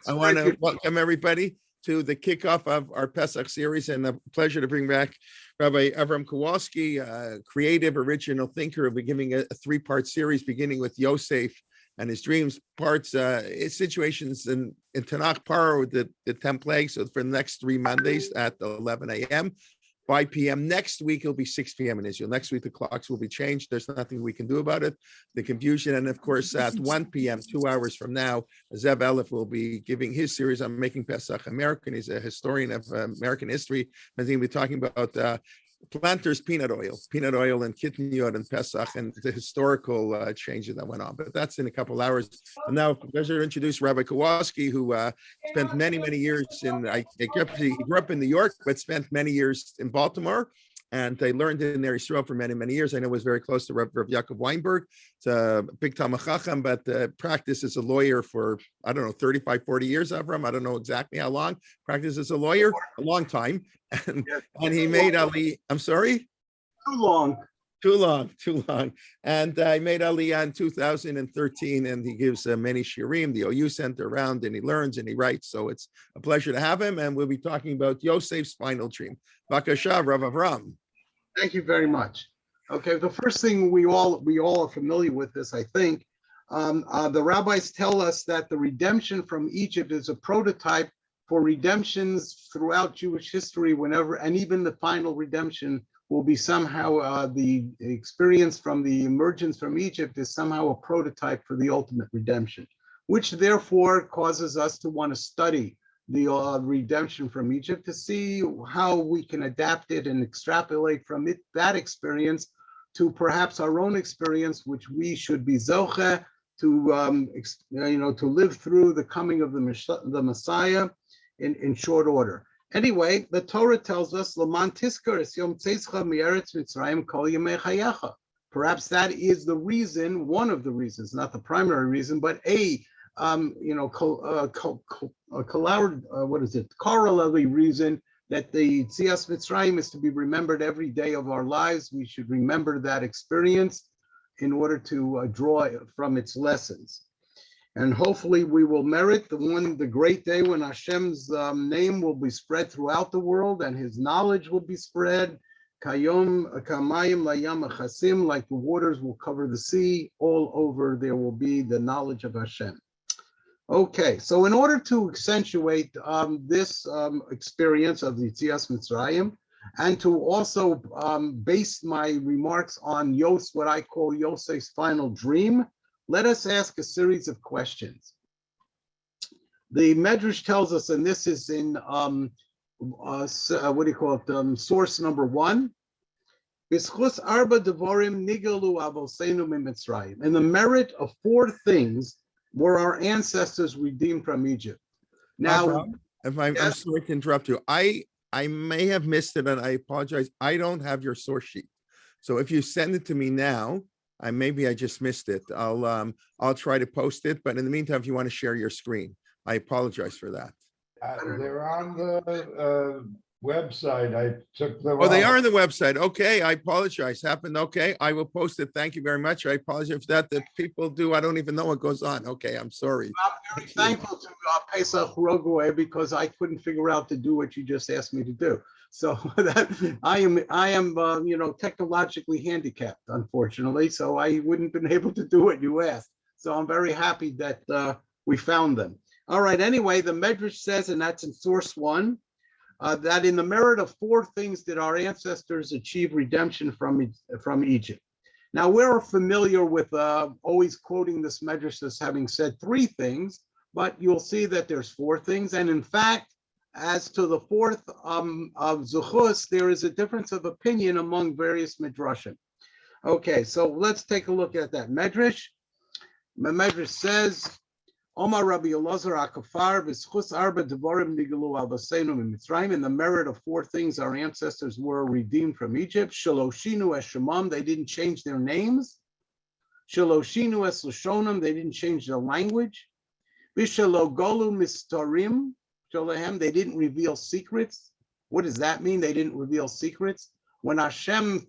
I want to welcome everybody to the kickoff of our Pesach series, and a pleasure to bring back Rabbi Avrum Kowalsky, creative, original thinker. We'll be giving a three-part series beginning with Yosef and his dreams, parts, situations in Tanakh Paro with the 10 plagues. So for the next 3 Mondays at 11 a.m., 5 p.m. Next week, it'll be 6 p.m. in Israel. Next week, the clocks will be changed. There's nothing we can do about it. The confusion. And of course, at 1 p.m., 2 hours from now, Zev Elif will be giving his series on Making Pesach American. He's a historian of American history. And he's going to be talking about planters peanut oil and kitniyot and Pesach and the historical changes that went on. But that's in a couple hours. And now, pleasure to introduce Rabbi Kowalsky, who spent many years he grew up in New York, but spent many years in Baltimore. And they learned in there Israel for many years. I know was very close to Rav Yaakov Weinberg. It's a big Talmid Chacham, but practiced as a lawyer for, 35, 40 years, Avram. I don't know exactly how long. Practiced as a lawyer, a long time. And he made Ali, I'm sorry? Too long. And I made Aliyah in 2013, and he gives many shirim, the OU Center around, and he learns and he writes. So it's a pleasure to have him. And we'll be talking about Yosef's final dream. Bakasha, Rav Avram. Thank you very much. Okay, the first thing we all are familiar with this, I think. The rabbis tell us that the redemption from Egypt is a prototype for redemptions throughout Jewish history whenever, and even the final redemption will be somehow the experience from the emergence from Egypt is somehow a prototype for the ultimate redemption, which therefore causes us to want to study the redemption from Egypt to see how we can adapt it and extrapolate from it that experience to perhaps our own experience, which we should be zoche to live through the coming of the Messiah in short order. Anyway, the Torah tells us, "Laman tiskar es yom tzeitzcha mieretz Mitzrayim kol yemei chayecha." Perhaps that is the reason, one of the reasons, not the primary reason, but corollary reason that the Tzias Mitzrayim is to be remembered every day of our lives. We should remember that experience in order to draw from its lessons. And hopefully we will merit the great day when Hashem's name will be spread throughout the world and his knowledge will be spread. Kamayim layam achasim, like the waters will cover the sea, all over there will be the knowledge of Hashem. Okay, so in order to accentuate this experience of the Tzias Mitzrayim, and to also base my remarks on what I call Yosef's final dream, let us ask a series of questions. The Medrash tells us, and this is in source number 1. In the merit of 4 things were our ancestors redeemed from Egypt. Now, I'm sorry to interrupt you. I may have missed it, and I apologize. I don't have your source sheet, so if you send it to me now, maybe I just missed it. I'll try to post it. But in the meantime, if you want to share your screen, I apologize for that. They're on the website. I took them. Oh, they are on the website. Okay, I apologize. Happened. Okay, I will post it. Thank you very much. I apologize for that. That people do. I don't even know what goes on. Okay, I'm sorry. I'm very thankful to Pesach Rogoe because I couldn't figure out to do what you just asked me to do. So that I am technologically handicapped, unfortunately. So I wouldn't have been able to do what you asked. So I'm very happy that we found them. All right. Anyway, the Medrash says, and that's in source 1, that in the merit of 4 things did our ancestors achieve redemption from Egypt. Now we're familiar with always quoting this Medrash as having said 3 things, but you'll see that there's 4 things, and in fact, as to the 4th of Zuchus, there is a difference of opinion among various Midrashim. Okay, so let's take a look at that Medrash. The Medrash says, Omar Rabbi Elazar Akafar v'schus arba devarim nigalu al baseinu mitzrayim. In the merit of 4 things, our ancestors were redeemed from Egypt. Shaloshinu es shemam, they didn't change their names. Shaloshinu es lashonim, they didn't change their language. Vishalogolu mistarim. They didn't reveal secrets. What does that mean? They didn't reveal secrets. When Hashem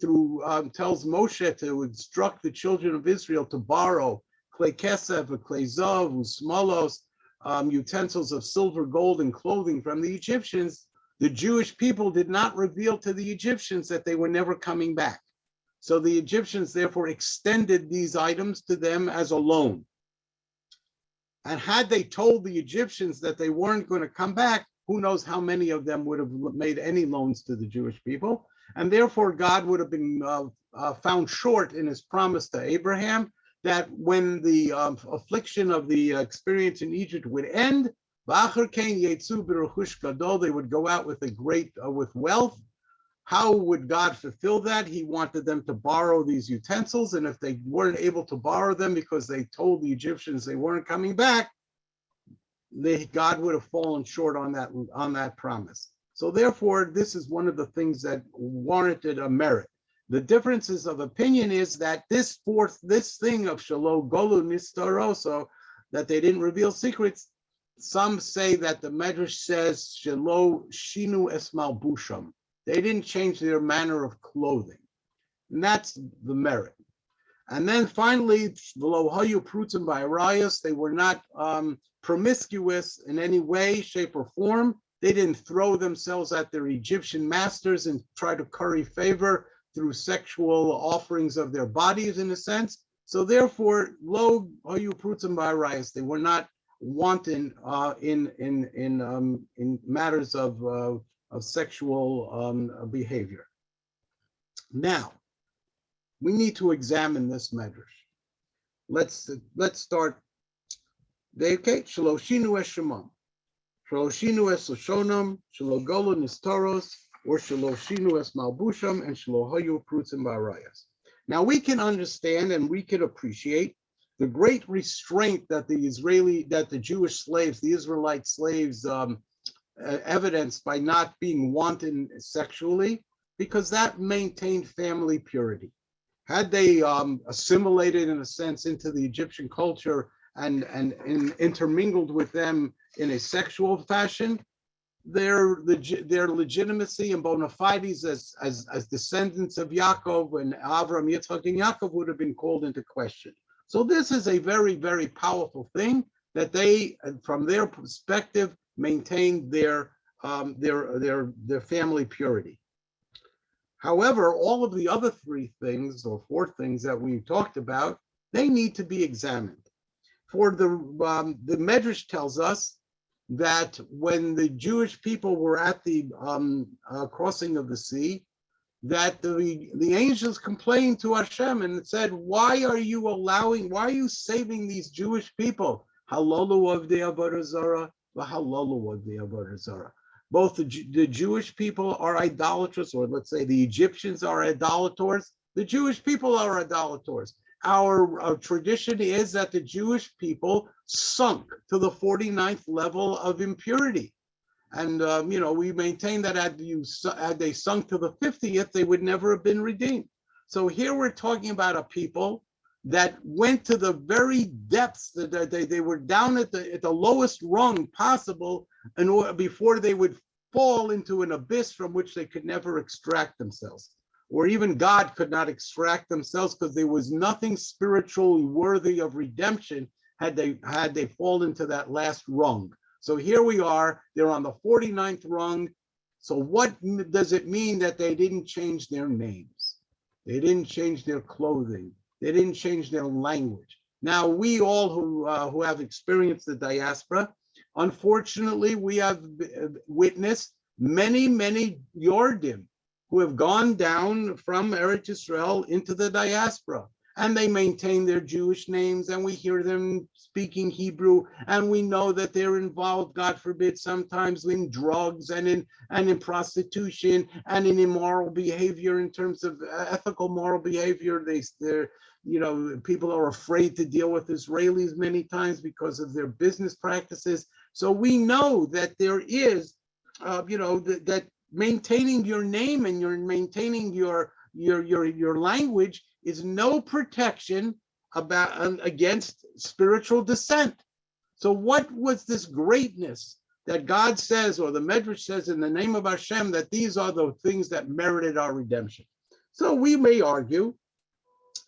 tells Moshe to instruct the children of Israel to borrow klei kesef, klei zav, usmalos, utensils of silver, gold, and clothing from the Egyptians, the Jewish people did not reveal to the Egyptians that they were never coming back. So the Egyptians therefore extended these items to them as a loan. And had they told the Egyptians that they weren't going to come back, who knows how many of them would have made any loans to the Jewish people. And therefore, God would have been found short in his promise to Abraham that when the affliction of the experience in Egypt would end, they would go out with a great, with wealth. How would God fulfill that? He wanted them to borrow these utensils, and if they weren't able to borrow them because they told the Egyptians they weren't coming back, God would have fallen short on that promise. So therefore, this is one of the things that warranted a merit. The differences of opinion is that this thing of Shelo Golu Nistaroso, that they didn't reveal secrets, some say that the Medrash says Shelo Shinu Es Malbusham. They didn't change their manner of clothing. And that's the merit. And then finally, they were not promiscuous in any way, shape, or form. They didn't throw themselves at their Egyptian masters and try to curry favor through sexual offerings of their bodies, in a sense. So therefore, they were not wanton in matters of sexual behavior. Now, we need to examine this medrash. Let's start. Okay, Shaloshinu es Shemam, Shaloshinu es Loshonam, Shalogolo Nistoros, or Shaloshinu es Malbusham, and Shalohoyu Prutzim Barayas. Now we can understand and we can appreciate the great restraint that the Jewish slaves, the Israelite slaves, evidenced by not being wanton sexually, because that maintained family purity. Had they assimilated, in a sense, into the Egyptian culture and intermingled with them in a sexual fashion, their legitimacy and bona fides as descendants of Yaakov and Avram, Yitzchak, and Yaakov would have been called into question. So this is a very, very powerful thing that they, from their perspective, maintained their family purity. However, all of the other three things or four things that we talked about, they need to be examined. For the Medrash tells us that when the Jewish people were at the crossing of the sea, that the angels complained to Hashem and said, why are you saving these Jewish people? Halolu of the Avodah Zarah, v'halolu of the Avodah Zarah. Both the Jewish people are idolatrous, or let's say the Egyptians are idolators. The Jewish people are idolators. Our tradition is that the Jewish people sunk to the 49th level of impurity. And, we maintain that had they sunk to the 50th, they would never have been redeemed. So here we're talking about a people that went to the very depths, that they were down at the lowest rung possible before they would fall into an abyss from which they could never extract themselves. Or even God could not extract themselves, because there was nothing spiritually worthy of redemption had they fallen to that last rung. So here we are, they're on the 49th rung. So what does it mean that they didn't change their names? They didn't change their clothing. They didn't change their language. Now, we all who have experienced the diaspora, unfortunately, we have witnessed many, many Yordim who have gone down from Eretz Yisrael into the diaspora, and they maintain their Jewish names, and we hear them speaking Hebrew, and we know that they're involved, God forbid, sometimes in drugs and in prostitution and in immoral behavior. In terms of ethical moral behavior, people are afraid to deal with Israelis many times because of their business practices. So we know that there is, that maintaining your name and you're maintaining your language is no protection against spiritual descent. So what was this greatness that God says, or the Medrash says in the name of Hashem, that these are the things that merited our redemption? So we may argue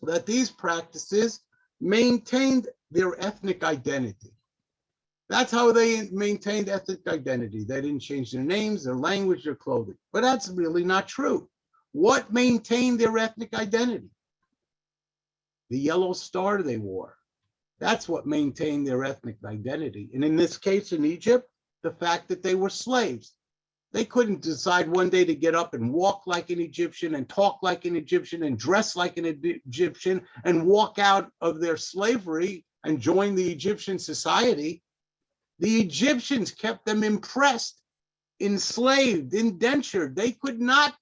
that these practices maintained their ethnic identity. That's how they maintained ethnic identity. They didn't change their names, their language, their clothing. But that's really not true. What maintained their ethnic identity? The yellow star they wore. That's what maintained their ethnic identity. And in this case, in Egypt, the fact that they were slaves. They couldn't decide one day to get up and walk like an Egyptian and talk like an Egyptian and dress like an Egyptian and walk out of their slavery and join the Egyptian society. The Egyptians kept them impressed, enslaved, indentured. They could not,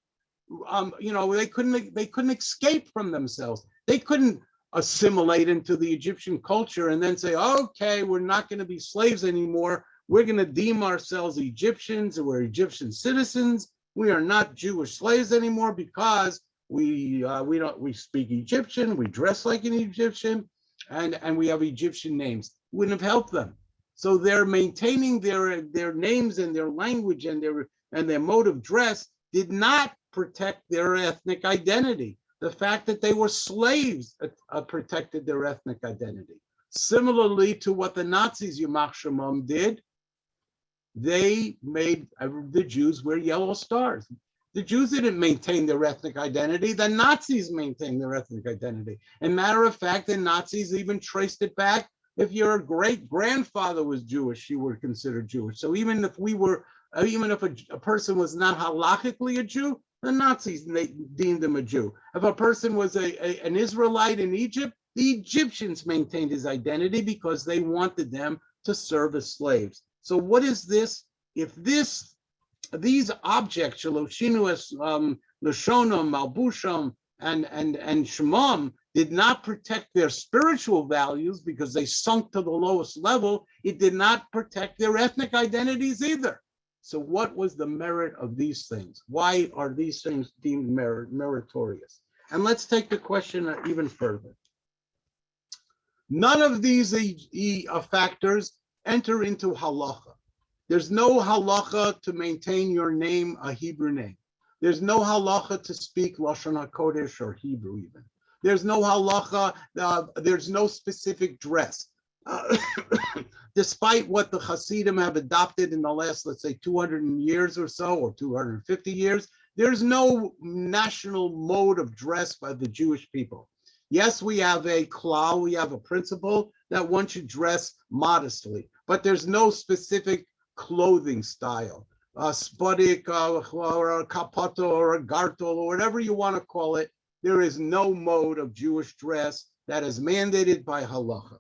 they couldn't escape from themselves. They couldn't assimilate into the Egyptian culture and then say, okay, we're not going to be slaves anymore. We're going to deem ourselves Egyptians, or we're Egyptian citizens. We are not Jewish slaves anymore because we speak Egyptian, we dress like an Egyptian, and we have Egyptian names. Wouldn't have helped them. So they're maintaining their names and their language and their mode of dress did not protect their ethnic identity. The fact that they were slaves protected their ethnic identity. Similarly to what the Nazis, Yamach Shemam, did, they made the Jews wear yellow stars. The Jews didn't maintain their ethnic identity. The Nazis maintained their ethnic identity. And matter of fact, the Nazis even traced it back. If your great grandfather was Jewish, you were considered Jewish. So even if a person was not halachically a Jew, the Nazis deemed him a Jew. If a person was an Israelite in Egypt, the Egyptians maintained his identity because they wanted them to serve as slaves. So what is this? If these objects, Shaloshinu, Lashonam, Malbusham, and Shemam, did not protect their spiritual values because they sunk to the lowest level, it did not protect their ethnic identities either. So what was the merit of these things? Why are these things deemed meritorious? And let's take the question even further. None of these factors enter into halacha. There's no halacha to maintain your name, a Hebrew name. There's no halacha to speak Lashon HaKodesh or Hebrew even. There's no halacha, there's no specific dress. Despite what the Hasidim have adopted in the last, let's say, 200 years or so, or 250 years, there's no national mode of dress by the Jewish people. Yes, we have a klal, we have a principle that one should dress modestly, but there's no specific clothing style. A spodik or a kapato or a gartel or whatever you want to call it, there is no mode of Jewish dress that is mandated by halacha.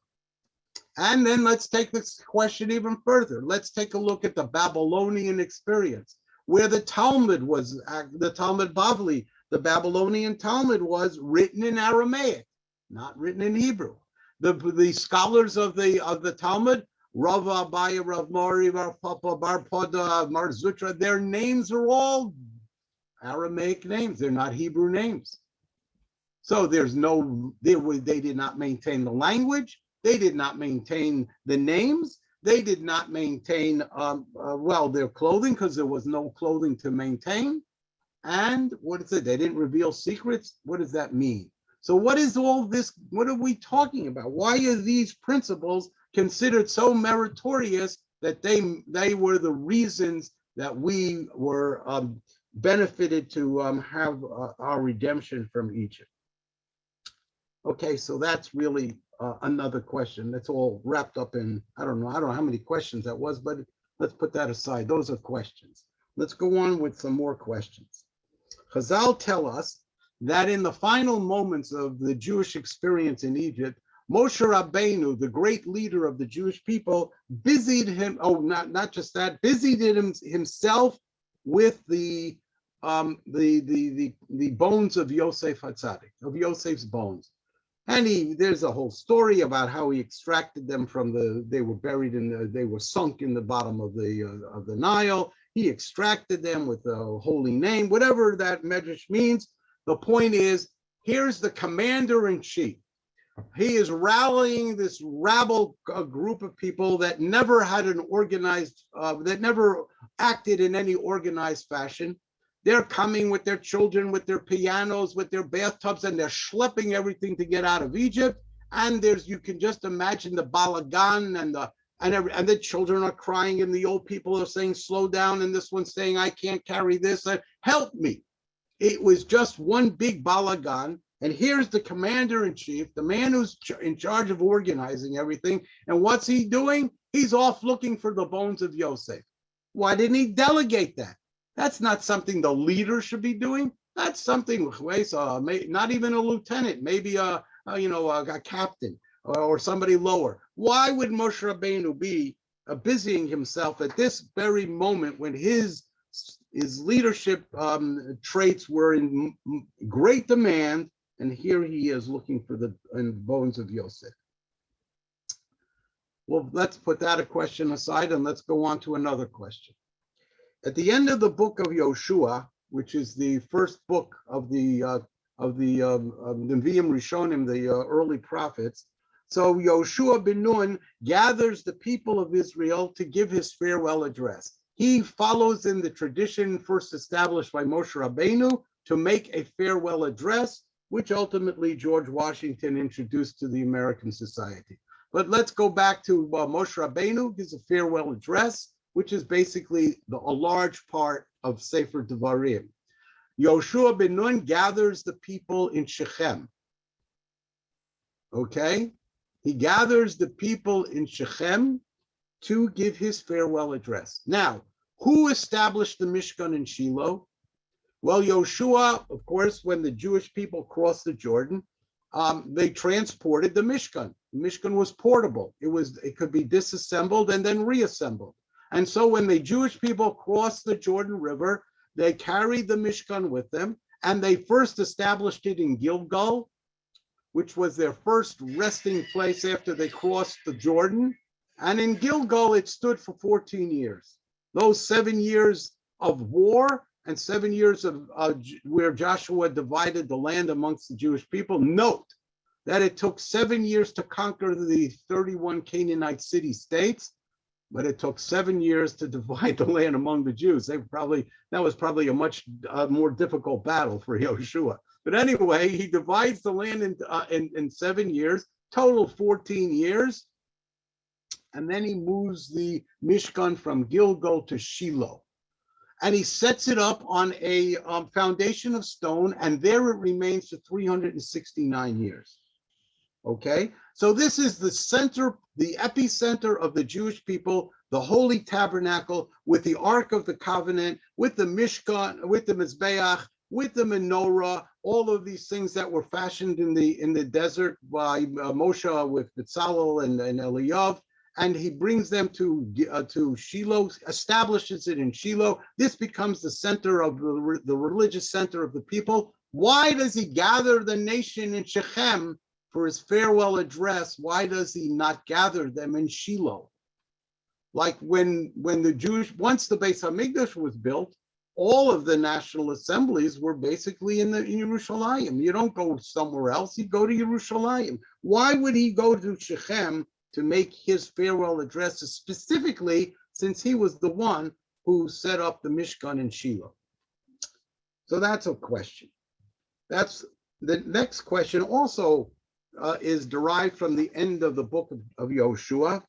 And then let's take this question even further. Let's take a look at the Babylonian experience, where the Talmud was, the Talmud Bavli, the Babylonian Talmud was written in Aramaic, not written in Hebrew. The scholars of the Talmud, Rav Abaya, Rav Mori, Rav Papa, Bar Poda, Mar Zutra, their names are all Aramaic names. They're not Hebrew names. So there's no, they did not maintain the language. They did not maintain the names. They did not maintain, their clothing, because there was no clothing to maintain. And what is it? They didn't reveal secrets. What does that mean? So what is all this? What are we talking about? Why are these principles considered so meritorious that they were the reasons that we were benefited to have our redemption from Egypt? Okay, so that's really another question. That's all wrapped up in, I don't know how many questions that was, but let's put that aside. Those are questions. Let's go on with some more questions. Chazal tell us that in the final moments of the Jewish experience in Egypt, Moshe Rabbanu, the great leader of the Jewish people, busied himself with the bones of Yosef HaTzadik, of Yosef's bones. And there's a whole story about how he extracted them from they were sunk in the bottom of the Nile. He extracted them with a holy name, whatever that medrash means. The point is, here's the commander-in-chief. He is rallying this rabble group of people that never had an organized, that never acted in any organized fashion. They're coming with their children, with their pianos, with their bathtubs, and they're schlepping everything to get out of Egypt. And you can just imagine the balagan and the children are crying, and the old people are saying, slow down, and this one's saying, I can't carry this, help me. It was just one big balagan, and here's the commander-in-chief, the man who's in charge of organizing everything, and what's he doing? He's off looking for the bones of Yosef. Why didn't he delegate that? That's not something the leader should be doing. That's something, not even a lieutenant, maybe a captain or somebody lower. Why would Moshe Rabbanu be busying himself at this very moment when his leadership traits were in great demand, and here he is looking for the bones of Yosef? Well, let's put that question aside and let's go on to another question. At the end of the book of Yoshua, which is the first book of the Nevi'im Rishonim, the early prophets, so Yoshua ben Nun gathers the people of Israel to give his farewell address. He follows in the tradition first established by Moshe Rabbanu to make a farewell address, which ultimately George Washington introduced to the American society. But let's go back to Moshe Rabbanu gives a farewell address, which is basically a large part of Sefer Devarim. Yoshua ben Nun gathers the people in Shechem. Okay? He gathers the people in Shechem to give his farewell address. Now, who established the Mishkan in Shiloh? Well, Yoshua, of course, when the Jewish people crossed the Jordan, they transported the Mishkan. The Mishkan was portable. It could be disassembled and then reassembled. And so when the Jewish people crossed the Jordan River, they carried the Mishkan with them, and they first established it in Gilgal, which was their first resting place after they crossed the Jordan. And in Gilgal, it stood for 14 years. Those 7 years of war and 7 years of where Joshua divided the land amongst the Jewish people. Note that it took 7 years to conquer the 31 Canaanite city-states, but it took 7 years to divide the land among the Jews. That was probably a much more difficult battle for Yoshua. But anyway, he divides the land in 7 years, total 14 years. And then he moves the Mishkan from Gilgal to Shiloh. And he sets it up on a foundation of stone, and there it remains for 369 years. Okay, so this is the center, the epicenter of the Jewish people, the Holy Tabernacle, with the Ark of the Covenant, with the Mishkan, with the Mizbeach, with the menorah, all of these things that were fashioned in the desert by Moshe with Bezalel and Eliyav, and he brings them to Shiloh, establishes it in Shiloh. This becomes the center of the religious center of the people. Why does he gather the nation in Shechem for his farewell address? Why does he not gather them in Shiloh? Like when the Jewish, once the Beis Hamikdash was built, all of the national assemblies were basically in Yerushalayim. You don't go somewhere else, you go to Yerushalayim. Why would he go to Shechem to make his farewell address, specifically since he was the one who set up the Mishkan in Shiloh? So that's a question. That's the next question. Also is derived from the end of the book of Yoshua.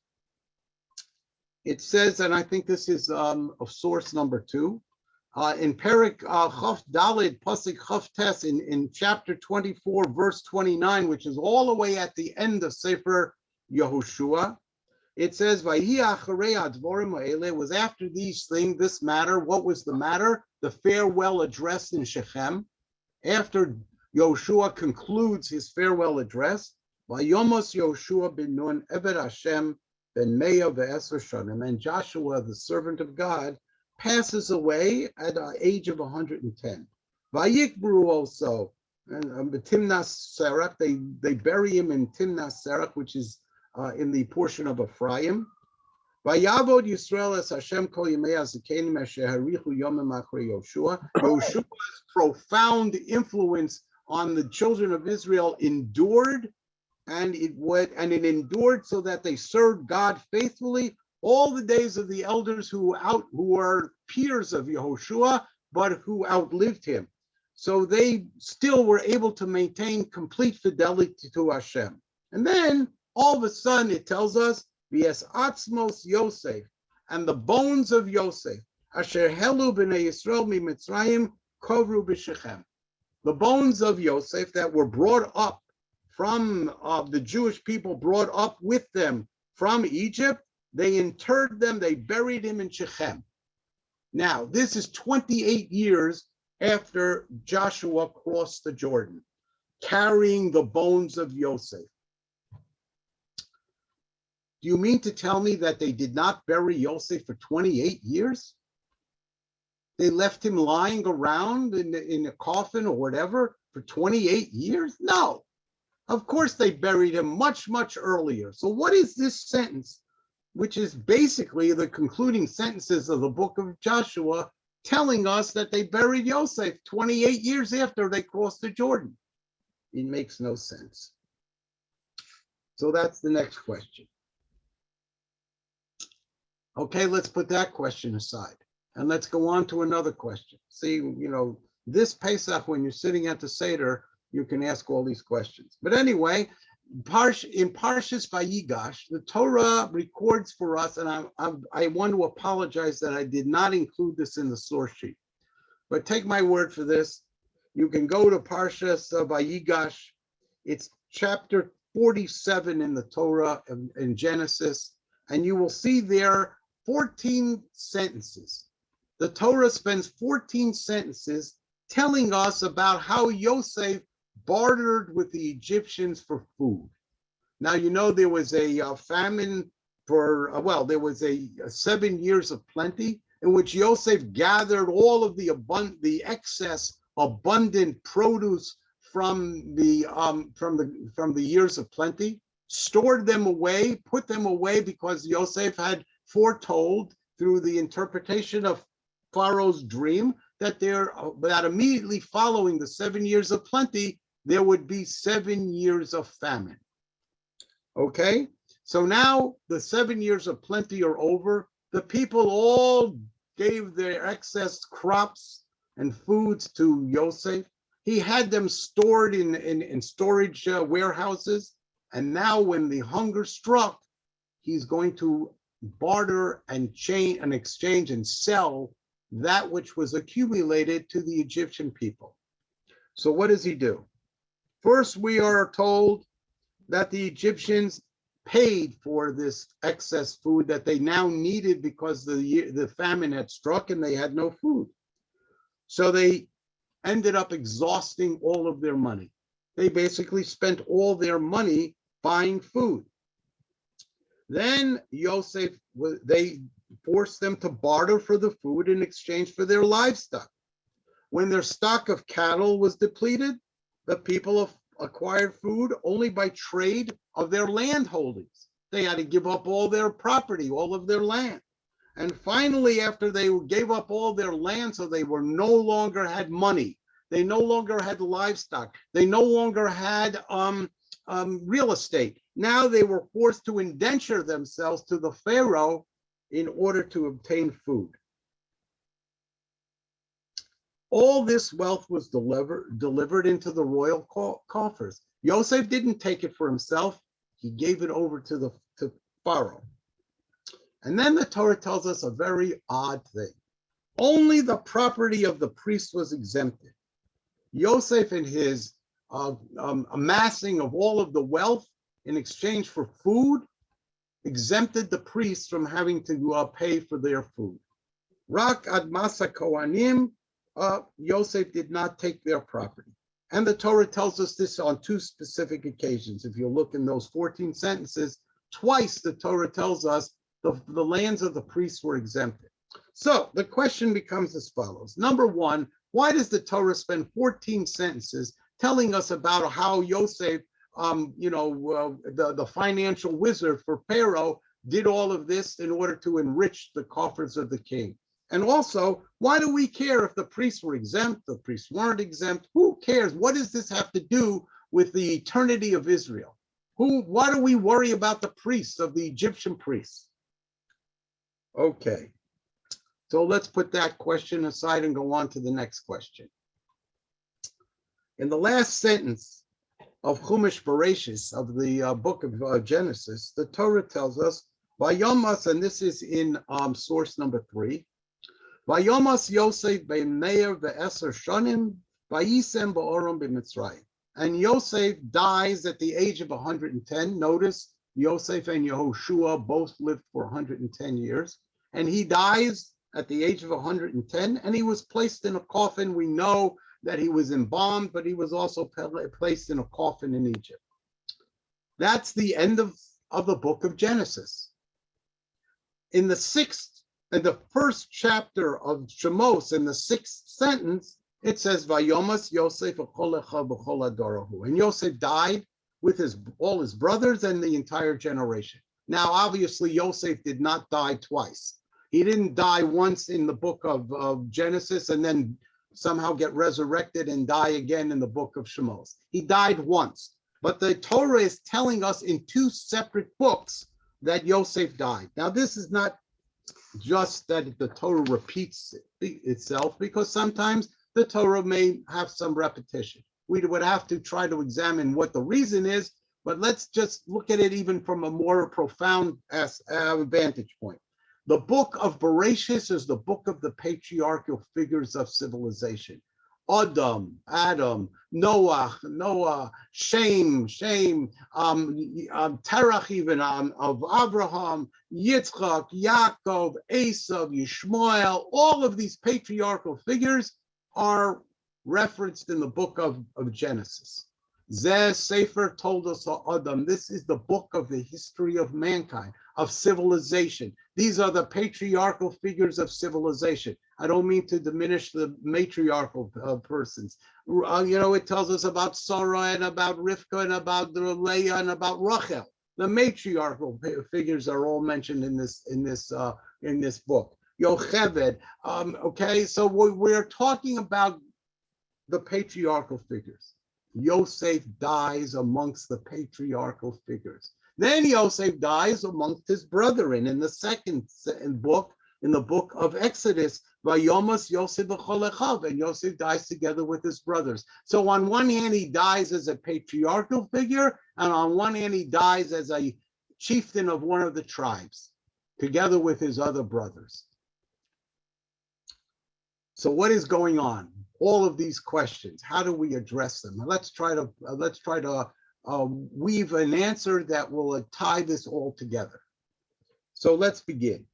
It says, and I think this is of source number 2, in Perik Chof Dalid Pasuk Chof Tes in chapter 24, verse 29, which is all the way at the end of Sefer Yehoshua. It says, it was after these things, this matter. What was the matter? The farewell address in Shechem. After Yoshua concludes his farewell address, Vayomos Yoshua ben Nun Eved Hashem ben Meya ve'eser shanim, and Joshua, the servant of God, passes away at the age of 110. Vayikbru also, and Timnas Serach, they bury him in Timnas Serach, which is in the portion of Ephraim. Vayavod Yisrael as Hashem kol yimei hazakenim asher harichu yomim achrei Yoshua. Yoshua's profound influence on the children of Israel endured, and it endured so that they served God faithfully all the days of the elders who were peers of Yehoshua, but who outlived him. So they still were able to maintain complete fidelity to Hashem. And then all of a sudden it tells us v'es atzmos Yosef, and the bones of Yosef, asher helu b'nei Yisrael miMitzrayim kovru b'Shechem. The bones of Yosef that were brought up from the Jewish people brought up with them from Egypt, they interred them, they buried him in Shechem. Now, this is 28 years after Joshua crossed the Jordan, carrying the bones of Yosef. Do you mean to tell me that they did not bury Yosef for 28 years? They left him lying around in a coffin or whatever for 28 years? No. Of course they buried him much, much earlier. So what is this sentence, which is basically the concluding sentences of the book of Joshua, telling us that they buried Yosef 28 years after they crossed the Jordan? It makes no sense. So that's the next question. Okay, let's put that question aside. And let's go on to another question. See, this Pesach, when you're sitting at the Seder, you can ask all these questions. But anyway, in Parshas Vayigash, the Torah records for us, and I want to apologize that I did not include this in the source sheet. But take my word for this. You can go to Parshas Vayigash. It's chapter 47 in the Torah in Genesis, and you will see there 14 sentences. The Torah spends 14 sentences telling us about how Yosef bartered with the Egyptians for food. Now, there was a famine there was a 7 years of plenty in which Yosef gathered all of the excess abundant produce from the years of plenty, stored them away, put them away, because Yosef had foretold through the interpretation of Pharaoh's dream that immediately following the 7 years of plenty, there would be 7 years of famine. Okay, so now the 7 years of plenty are over. The people all gave their excess crops and foods to Yosef. He had them stored in storage warehouses. And now when the hunger struck, he's going to barter and exchange and sell that which was accumulated to the Egyptian people. So what does he do? First, we are told that the Egyptians paid for this excess food that they now needed because the famine had struck and they had no food. So they ended up exhausting all of their money. They basically spent all their money buying food. Then Yosef, they forced them to barter for the food in exchange for their livestock. When their stock of cattle was depleted, the people acquired food only by trade of their land holdings. They had to give up all their property, all of their land. And finally, after they gave up all their land, so they no longer had money, they no longer had livestock, they no longer had real estate. Now they were forced to indenture themselves to the Pharaoh in order to obtain food. All this wealth was delivered into the royal coffers. Yosef didn't take it for himself. He gave it over to Pharaoh. And then the Torah tells us a very odd thing. Only the property of the priest was exempted. Yosef, in his amassing of all of the wealth in exchange for food, exempted the priests from having to pay for their food. Rak ad masa kohanim, Yosef did not take their property. And the Torah tells us this on two specific occasions. If you look in those 14 sentences, twice the Torah tells us the lands of the priests were exempted. So the question becomes as follows. Number one, why does the Torah spend 14 sentences telling us about how Yosef, the financial wizard for Pharaoh, did all of this in order to enrich the coffers of the king? And also, why do we care if the priests were exempt, the priests weren't exempt? Who cares? What does this have to do with the eternity of Israel? Why do we worry about the priests, of the Egyptian priests? Okay, so let's put that question aside and go on to the next question. In the last sentence of Chumash Bereshis, of the book of Genesis, the Torah tells us, Vayomas, and this is in source number 3. Vayomas Yosef ben Meir ve'eser shonim vayisem ba'oram b'Mitzrayim. And Yosef dies at the age of 110. Notice Yosef and Yehoshua both lived for 110 years. And he dies at the age of 110, and he was placed in a coffin. We know that he was embalmed, but he was also placed in a coffin in Egypt. That's the end of the book of Genesis. In the first chapter of Shemos, in the 6th sentence, it says, Vayomas Yosef v'chol echa b'chol adorahu. And Yosef died with all his brothers and the entire generation. Now, obviously, Yosef did not die twice. He didn't die once in the book of Genesis and then somehow get resurrected and die again in the book of Shemos. He died once. But the Torah is telling us in 2 separate books that Yosef died. Now, this is not just that the Torah repeats itself, because sometimes the Torah may have some repetition. We would have to try to examine what the reason is, but let's just look at it even from a more profound vantage point. The book of Bereshis is the book of the patriarchal figures of civilization. Adam, Noah, Shem, Terach even, of Abraham, Yitzchak, Yaakov, Esav, Yishmael. All of these patriarchal figures are referenced in the book of Genesis. Zeh Sefer told us Adam. This is the book of the history of mankind, of civilization. These are the patriarchal figures of civilization. I don't mean to diminish the matriarchal persons. It tells us about Sarah and about Rivka and about Leah and about Rachel. The matriarchal figures are all mentioned in this book. Yocheved. Okay, so we're talking about the patriarchal figures. Yosef dies amongst the patriarchal figures. Then Yosef dies amongst his brethren in the second book, in the book of Exodus. Vayomas Yosef v'chol echav, and Yosef dies together with his brothers. So on one hand, he dies as a patriarchal figure, and on one hand, he dies as a chieftain of one of the tribes, together with his other brothers. So what is going on? All of these questions, how do we address them? Let's try to weave an answer that will tie this all together. So let's begin.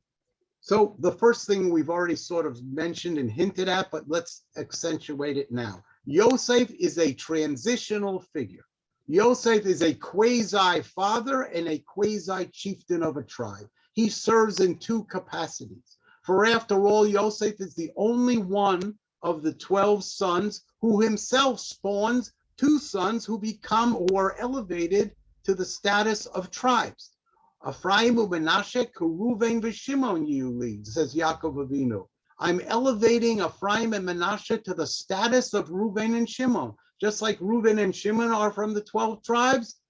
So the first thing we've already sort of mentioned and hinted at, but let's accentuate it now. Yosef is a transitional figure. Yosef is a quasi-father and a quasi-chieftain of a tribe. He serves in 2 capacities. For after all, Yosef is the only one of the 12 sons who himself spawns 2 sons who become or are elevated to the status of tribes. Ephraim u'Menashe Reuven v'Shimon Yuli, says Yaakov Avinu. I'm elevating Ephraim and Menashe to the status of Reuven and Shimon. Just like Reuven and Shimon are from the 12 tribes,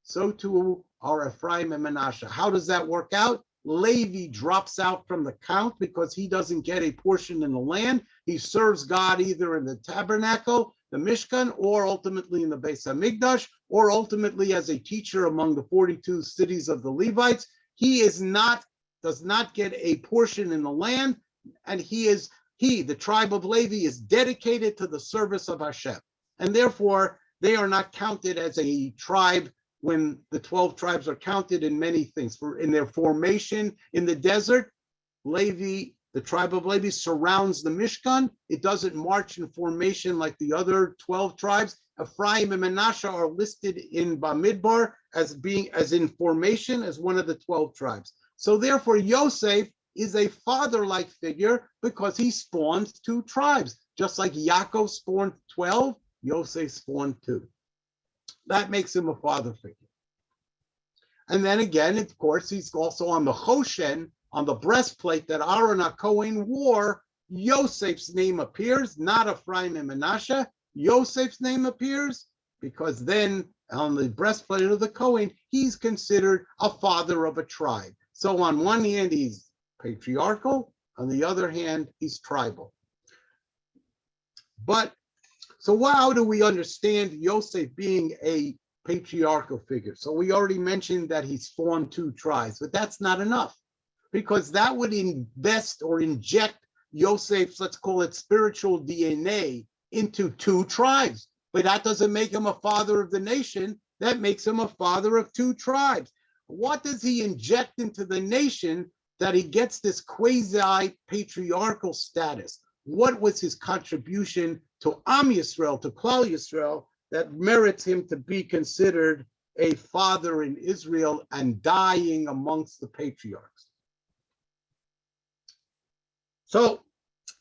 so too are Ephraim and Menashe. How does that work out? Levi drops out from the count because he doesn't get a portion in the land. He serves God either in the tabernacle, the Mishkan, or ultimately in the Beis Hamikdash, or ultimately as a teacher among the 42 cities of the Levites. He does not get a portion in the land, and the tribe of Levi is dedicated to the service of Hashem. And therefore, they are not counted as a tribe when the 12 tribes are counted in many things. In their formation in the desert, Levi, the tribe of Levi, surrounds the Mishkan. It doesn't march in formation like the other 12 tribes. Ephraim and Menashe are listed in Bamidbar as in formation as one of the 12 tribes. So therefore, Yosef is a father-like figure because he spawns 2 tribes. Just like Yaakov spawned 12, Yosef spawned 2. That makes him a father figure. And then again, of course, he's also on the Choshen, on the breastplate that Aaron HaKohen wore. Yosef's name appears, not Ephraim and Menashe. Yosef's name appears because then on the breastplate of the Kohen, he's considered a father of a tribe. So on one hand, he's patriarchal. On the other hand, he's tribal. But so how do we understand Yosef being a patriarchal figure. So we already mentioned that he's formed 2 tribes, but that's not enough, because that would invest or inject Yosef's, let's call it spiritual DNA, into 2 tribes. But that doesn't make him a father of the nation. That makes him a father of 2 tribes. What does he inject into the nation that he gets this quasi-patriarchal status? What was his contribution to Am Yisrael, to Klal Yisrael, that merits him to be considered a father in Israel and dying amongst the patriarchs? So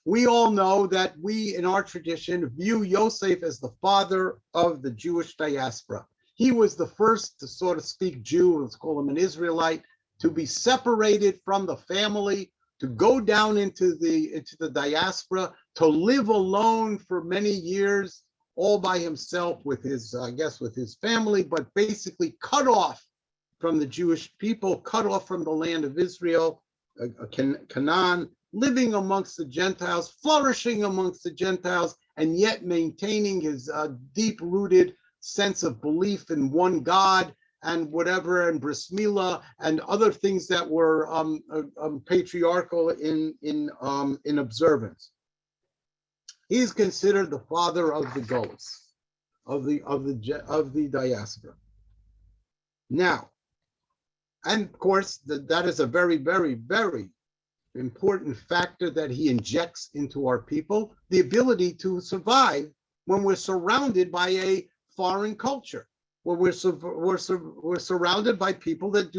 we all know that we in our tradition view Yosef as the father of the Jewish diaspora. He was the first to, so to speak, Jew, let's call him an Israelite, to be separated from the family, to go down into the diaspora, to live alone for many years, all by himself with his, I guess, with his family, but basically cut off from the Jewish people, cut off from the land of Israel, Canaan, living amongst the Gentiles, flourishing amongst the Gentiles, and yet maintaining his deep-rooted sense of belief in one God and whatever, and bris milah and other things that were patriarchal in observance. He's considered the father of the Golos, of the diaspora. Now, and of course, that is a very, very, very important factor that he injects into our people, the ability to survive when we're surrounded by a foreign culture, where we're surrounded by people that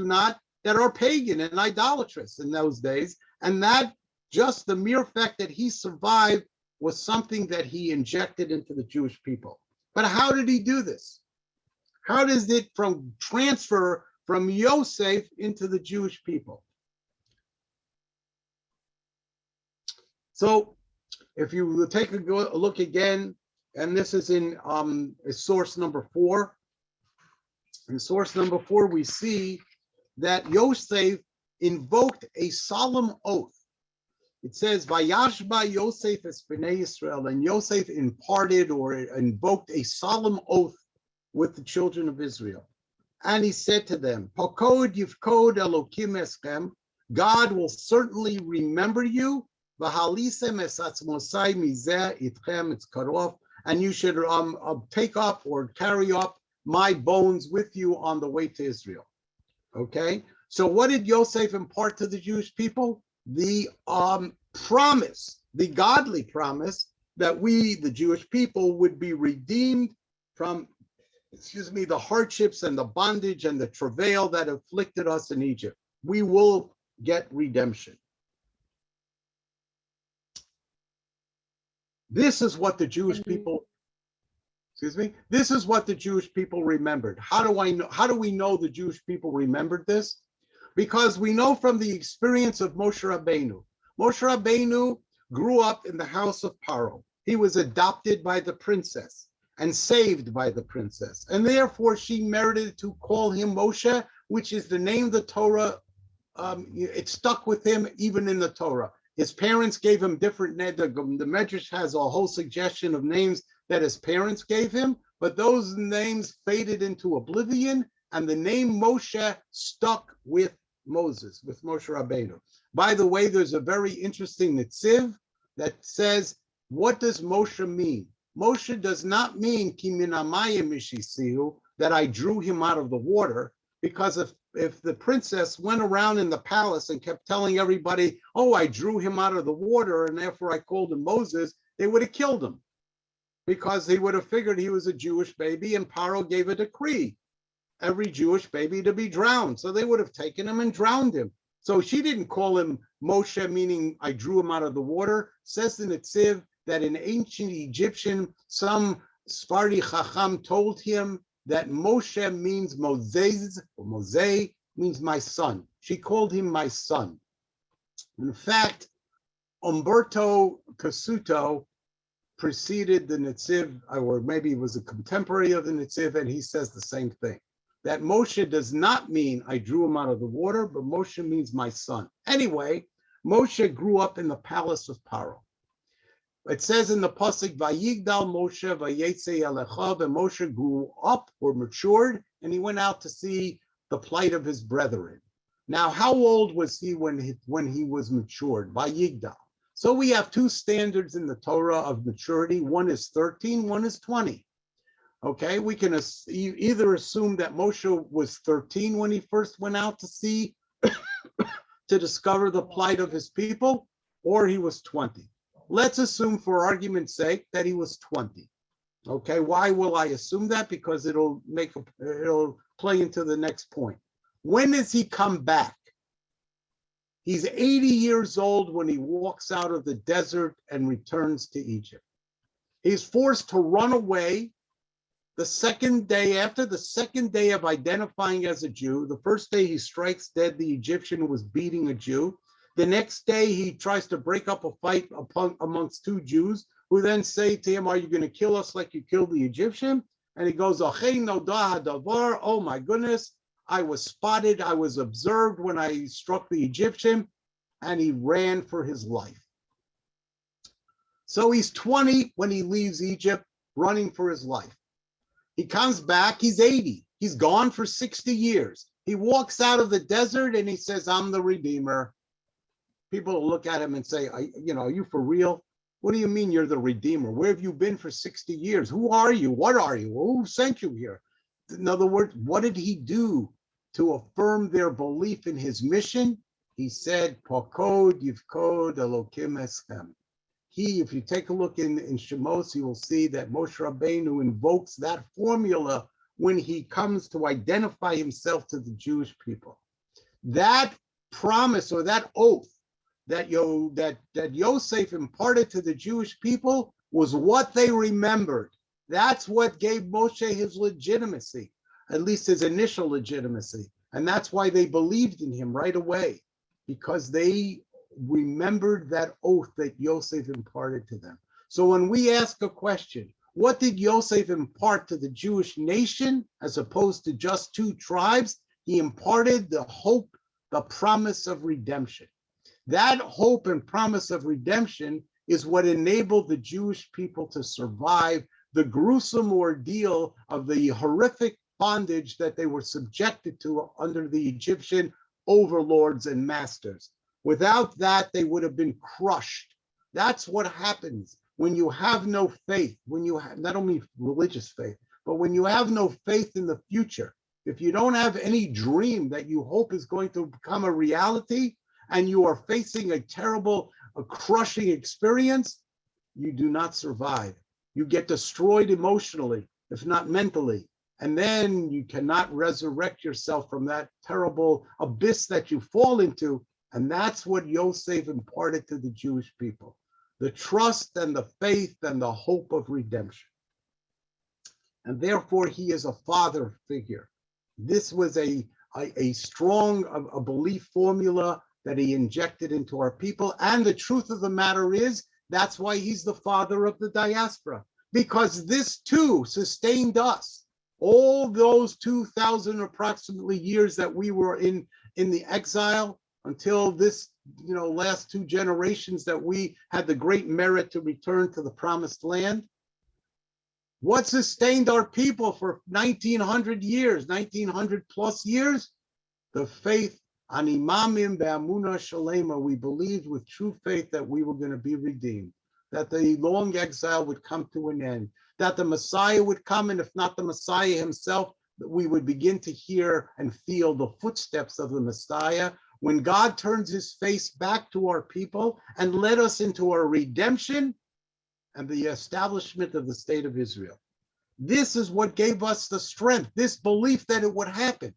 are pagan and idolatrous in those days, and that just the mere fact that he survived was something that he injected into the Jewish people. But how did he do this? How does it transfer from Yosef into the Jewish people? So if you take a look again, and this is in source number 4. In source number 4, we see that Yosef invoked a solemn oath. It says, Vayashba Yosef es bnei Yisrael, and Yosef imparted or invoked a solemn oath with the children of Israel. And he said to them, Pakod yivkod Elokim eschem, God will certainly remember you, V'halisem es atzmosai mizeh itchem, it's cut off, and you should take up or carry up my bones with you on the way to Israel. Okay, so what did Yosef impart to the Jewish people? The promise, the godly promise that we, the Jewish people, would be redeemed from, the hardships and the bondage and the travail that afflicted us in Egypt. We will get redemption. This is what the Jewish people, this is what the Jewish people remembered. How do we know the Jewish people remembered this? Because we know from the experience of Moshe Rabbanu. Moshe Rabbanu grew up in the house of Paro. He was adopted by the princess and saved by the princess. And therefore she merited to call him Moshe, which is the name the Torah, it stuck with him even in the Torah. His parents gave him different names. The Medrash has a whole suggestion of names that his parents gave him, but those names faded into oblivion, and the name Moshe stuck with Moses, with Moshe Rabbanu. By the way, there's a very interesting netziv that says, what does Moshe mean? Moshe does not mean ki min hamayim ishisihu, that I drew him out of the water, because if the princess went around in the palace and kept telling everybody, oh, I drew him out of the water and therefore I called him Moses, they would have killed him, because they would have figured he was a Jewish baby, and Paro gave a decree, every Jewish baby to be drowned. So they would have taken him and drowned him. So she didn't call him Moshe, meaning I drew him out of the water. Says the netziv that in ancient Egyptian, some Sephardi Chacham told him that Moshe means Moses, or Mose means my son. She called him my son. In fact, Umberto Cassuto preceded the netziv, or maybe he was a contemporary of the netziv, and he says the same thing. That Moshe does not mean I drew him out of the water, but Moshe means my son. Anyway, Moshe grew up in the palace of Paro. It says in the pasuk, "Vayigdal Moshe vayetze elecha," and Moshe grew up or matured, and he went out to see the plight of his brethren. Now, how old was he when he was matured? Vayigdal. So we have two standards in the Torah of maturity. One is 13, one is 20. Okay, we can either assume that Moshe was 13 when he first went out to see, to discover the plight of his people, or he was 20. Let's assume, for argument's sake, that he was 20. Okay, why will I assume that? Because it'll play into the next point. When does he come back? He's 80 years old when he walks out of the desert and returns to Egypt. He's forced to run away the second day, after the second day of identifying as a Jew. The first day he strikes dead the Egyptian who was beating a Jew. The next day he tries to break up a fight amongst two Jews who then say to him, "Are you going to kill us like you killed the Egyptian?" And he goes, "Oh my goodness, I was spotted, I was observed when I struck the Egyptian," and he ran for his life. So he's 20 when he leaves Egypt, running for his life. He comes back, he's 80. He's gone for 60 years. He walks out of the desert and he says, "I'm the Redeemer." People look at him and say, are you for real? What do you mean you're the Redeemer? Where have you been for 60 years? Who are you? What are you? Who sent you here? In other words, what did he do to affirm their belief in his mission? He said, "Pakod yivkod Elokim eschem." If you take a look in Shemos, you will see that Moshe Rabbanu invokes that formula when he comes to identify himself to the Jewish people. That promise or that oath that Yosef imparted to the Jewish people was what they remembered. That's what gave Moshe his legitimacy, at least his initial legitimacy. And that's why they believed in him right away, because they remembered that oath that Yosef imparted to them. So when we ask a question, what did Yosef impart to the Jewish nation as opposed to just two tribes? He imparted the hope, the promise of redemption. That hope and promise of redemption is what enabled the Jewish people to survive the gruesome ordeal of the horrific bondage that they were subjected to under the Egyptian overlords and masters. Without that, they would have been crushed. That's what happens when you have no faith, when you have not only religious faith, but when you have no faith in the future. If you don't have any dream that you hope is going to become a reality, and you are facing a terrible, crushing experience, you do not survive. You get destroyed emotionally, if not mentally. And then you cannot resurrect yourself from that terrible abyss that you fall into. And that's what Yosef imparted to the Jewish people: the trust and the faith and the hope of redemption. And therefore, he is a father figure. This was a strong belief formula that he injected into our people. And the truth of the matter is, that's why he's the father of the diaspora, because this too sustained us. All those 2,000 approximately years that we were in the exile, until this, last two generations that we had the great merit to return to the promised land. What sustained our people for 1,900 years, 1,900 plus years? The faith. Animamim be'amuna shalema. We believed with true faith that we were going to be redeemed, that the long exile would come to an end, that the Messiah would come, and if not the Messiah himself, that we would begin to hear and feel the footsteps of the Messiah when God turns his face back to our people and led us into our redemption and the establishment of the state of Israel. This is what gave us the strength, this belief that it would happen.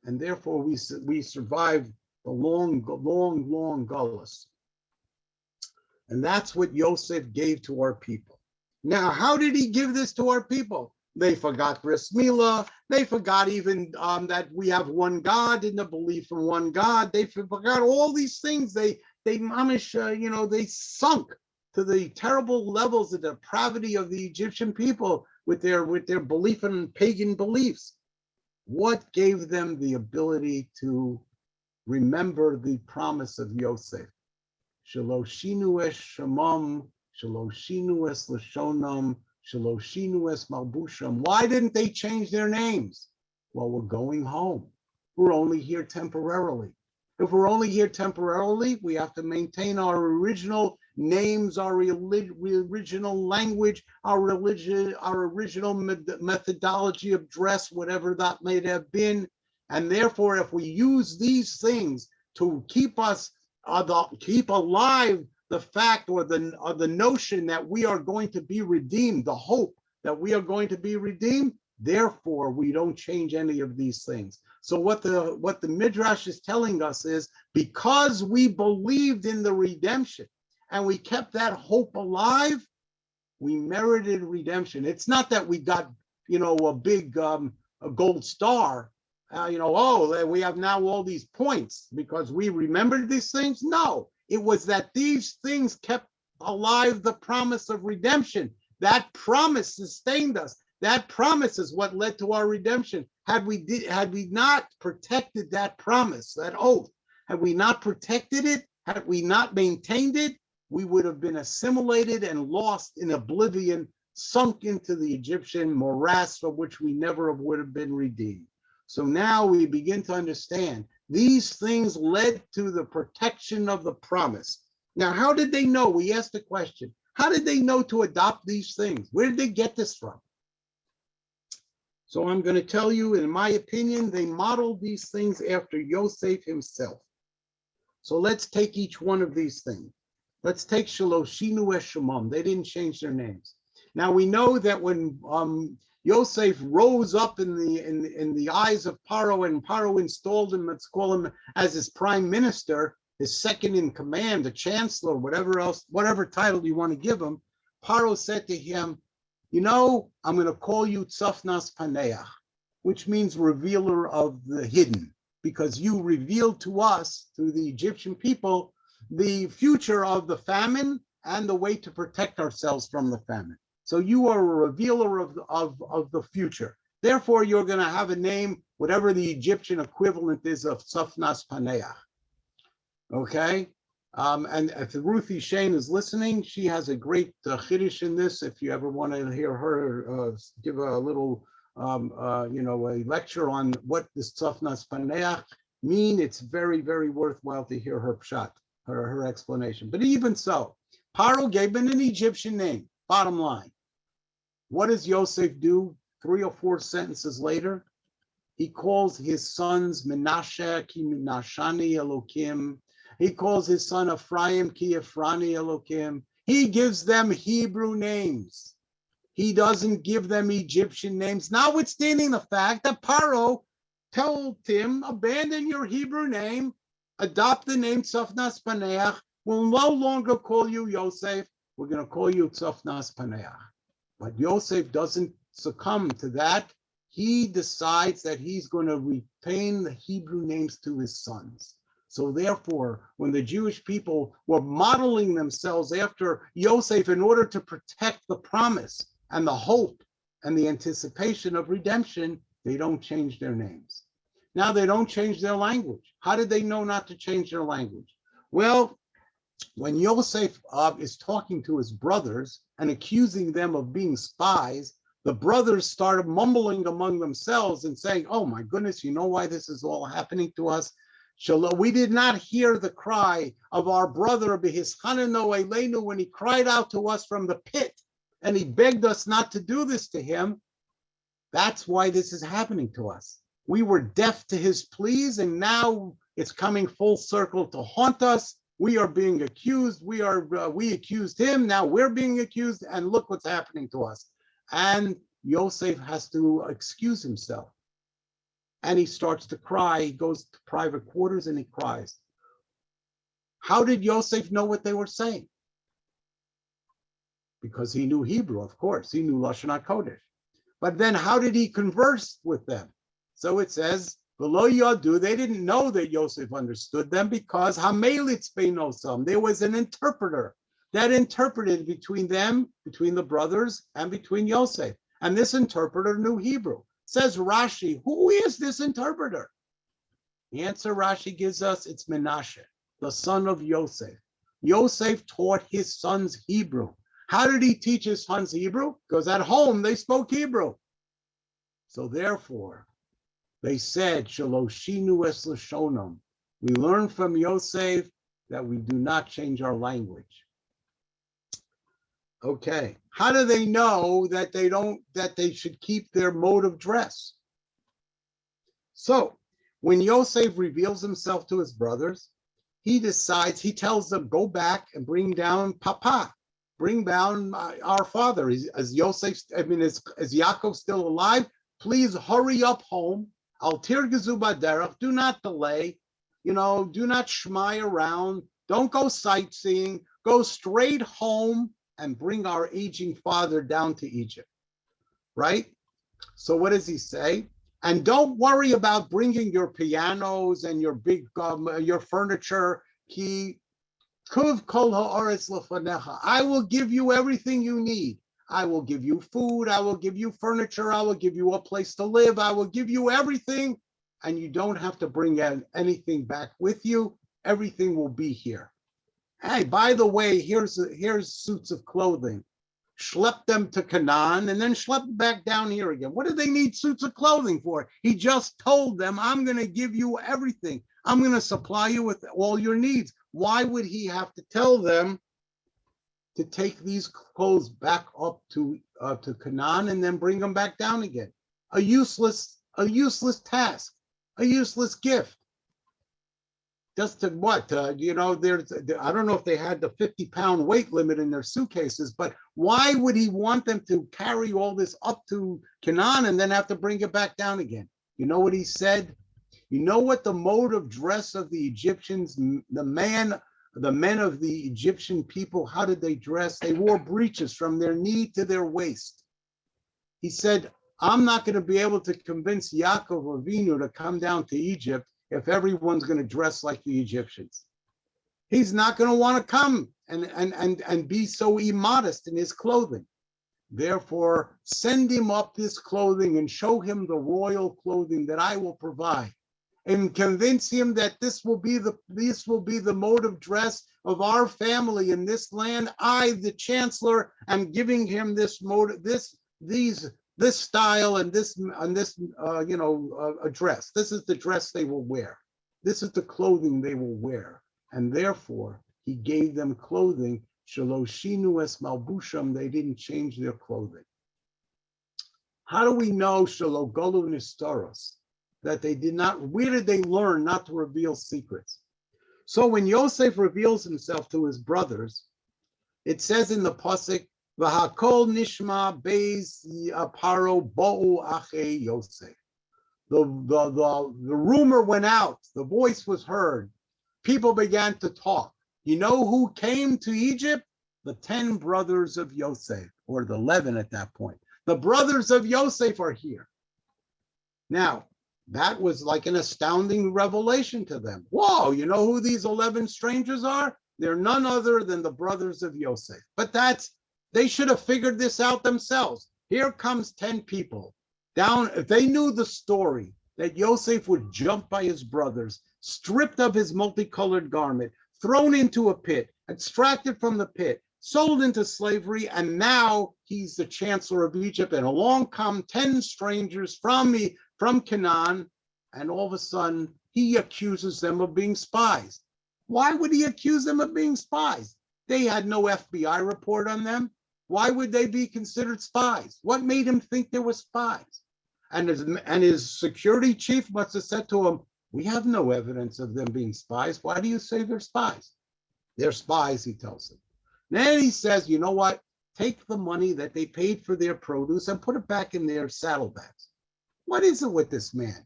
And therefore we survived the long Gullus. And that's what Yosef gave to our people. Now, how did he give this to our people? They forgot Bris Milah. They forgot even that we have one God and the belief in one God. They forgot all these things. They sunk to the terrible levels of depravity of the Egyptian people with their belief in pagan beliefs. What gave them the ability to remember the promise of Yosef? Shelo shinu es shamam Shaloshinu es Lashonam, Shaloshinu es Malbusham. Why didn't they change their names? Well, we're going home. We're only here temporarily. If we're only here temporarily, we have to maintain our original names, our original language, our religion, our original methodology of dress, whatever that may have been. And therefore, if we use these things to keep us, keep alive the fact or the notion that we are going to be redeemed, the hope that we are going to be redeemed, therefore we don't change any of these things. So what the Midrash is telling us is, because we believed in the redemption and we kept that hope alive, we merited redemption. It's not that we got, a big a gold star, we have now all these points because we remembered these things. No, it was that these things kept alive the promise of redemption. That promise sustained us. That promise is what led to our redemption. Had we not protected that promise, that oath, had we not protected it, had we not maintained it, we would have been assimilated and lost in oblivion, sunk into the Egyptian morass from which we never would have been redeemed. So now we begin to understand these things led to the protection of the promise. Now, how did they know? We asked the question, how did they know to adopt these things? Where did they get this from? So I'm going to tell you, in my opinion, they modeled these things after Yosef himself. So let's take each one of these things. Let's take Shaloshinu es Shemam. They didn't change their names. Now we know that when Yosef rose up in the eyes of Paro, and Paro installed him, let's call him as his prime minister, his second in command, the chancellor, whatever else, whatever title you want to give him, Paro said to him, I'm going to call you Tzafnas Paneach, which means revealer of the hidden, because you revealed to us, to the Egyptian people, the future of the famine and the way to protect ourselves from the famine. So you are a revealer of the future. Therefore, you're going to have a name, whatever the Egyptian equivalent is of Tzafnas Paneach. Okay? And if Ruthie Shane is listening, she has a great chiddush in this. If you ever want to hear her give a little, a lecture on what this Tzafnas Paneach mean, it's very, very worthwhile to hear her pshat, her explanation. But even so, Paro gave him an Egyptian name, bottom line. What does Yosef do 3 or 4 sentences later? He calls his sons Menashe ki Menashani Elokim. He calls his son Ephraim ki Ephrani Elokim. He gives them Hebrew names. He doesn't give them Egyptian names, notwithstanding the fact that Paro told him, abandon your Hebrew name, adopt the name Tzafnas Paneach. We'll no longer call you Yosef. We're going to call you Tzafnas Paneach. But Yosef doesn't succumb to that. He decides that he's going to retain the Hebrew names to his sons. So therefore, when the Jewish people were modeling themselves after Yosef in order to protect the promise and the hope and the anticipation of redemption, they don't change their names. Now they don't change their language. How did they know not to change their language? Well, when Yosef is talking to his brothers and accusing them of being spies, the brothers started mumbling among themselves and saying, oh my goodness, you know why this is all happening to us? We did not hear the cry of our brother B'hischaneno Eleinu when he cried out to us from the pit and he begged us not to do this to him. That's why this is happening to us. We were deaf to his pleas, and now it's coming full circle to haunt us. We are being accused. We accused him. Now we're being accused, and look what's happening to us. And Yosef has to excuse himself. And he starts to cry. He goes to private quarters and he cries. How did Yosef know what they were saying? Because he knew Hebrew, of course. He knew Lashon HaKodesh. But then how did he converse with them? So it says, V'lo yadu, they didn't know that Yosef understood them because Hamelitz beinosam, there was an interpreter that interpreted between them, between the brothers, and between Yosef. And this interpreter knew Hebrew. Says Rashi, who is this interpreter? The answer Rashi gives us, it's Menashe, the son of Yosef. Yosef taught his sons Hebrew. How did he teach his sons Hebrew? Because at home they spoke Hebrew. So therefore, they said, Shaloshinu es lashonom. We learn from Yosef that we do not change our language. Okay. How do they know that they should keep their mode of dress? So when Yosef reveals himself to his brothers, he tells them, go back and bring down Papa, bring down our father. Is Yaakov still alive? Please hurry up home. Al tirgezu baderach, do not delay, do not shmai around, don't go sightseeing, go straight home and bring our aging father down to Egypt, right? So what does he say? And don't worry about bringing your pianos and your big, your furniture. Kuv kol ha'aretz lefanecha. I will give you everything you need. I will give you food. I will give you furniture. I will give you a place to live. I will give you everything. And you don't have to bring anything back with you. Everything will be here. Hey, by the way, here's suits of clothing. Schlep them to Canaan and then schlep them back down here again. What do they need suits of clothing for? He just told them, I'm going to give you everything. I'm going to supply you with all your needs. Why would he have to tell them to take these clothes back up to Canaan and then bring them back down again? A useless task, a useless gift. Just to what? I don't know if they had the 50-pound weight limit in their suitcases, but why would he want them to carry all this up to Canaan and then have to bring it back down again? You know what he said? You know what the mode of dress of the Egyptians, the men of the Egyptian people, how did they dress? They wore breeches from their knee to their waist. He said, I'm not going to be able to convince Yaakov Avinu to come down to Egypt if everyone's going to dress like the Egyptians. He's not going to want to come and be so immodest in his clothing. Therefore, send him up this clothing and show him the royal clothing that I will provide, and convince him that this will be the mode of dress of our family in this land. I, the chancellor, am giving him this mode, this style and this dress. This is the dress they will wear. This is the clothing they will wear. And therefore, he gave them clothing. Shaloshinu es malbusham. They didn't change their clothing. How do we know shalogolu nistaros? That they did not, where did they learn not to reveal secrets? So when Yosef reveals himself to his brothers, it says in the pasuk, V'hakol nishma beis paro bo'u ache Yosef. The rumor went out, the voice was heard, people began to talk. You know who came to Egypt? The 10 brothers of Yosef, or the 11 at that point. The brothers of Yosef are here. Now, that was like an astounding revelation to them. Whoa, you know who these 11 strangers are? They're none other than the brothers of Yosef. But they should have figured this out themselves. Here comes 10 people down. If they knew the story that Yosef would jump by his brothers, stripped of his multicolored garment, thrown into a pit, extracted from the pit, sold into slavery, and now he's the chancellor of Egypt, and along come 10 strangers from Canaan, and all of a sudden he accuses them of being spies. Why would he accuse them of being spies? They had no FBI report on them. Why would they be considered spies? What made him think they were spies? And his security chief must have said to him, we have no evidence of them being spies. Why do you say they're spies? They're spies, he tells them. Then he says, you know what? Take the money that they paid for their produce and put it back in their saddlebags. What is it with this man?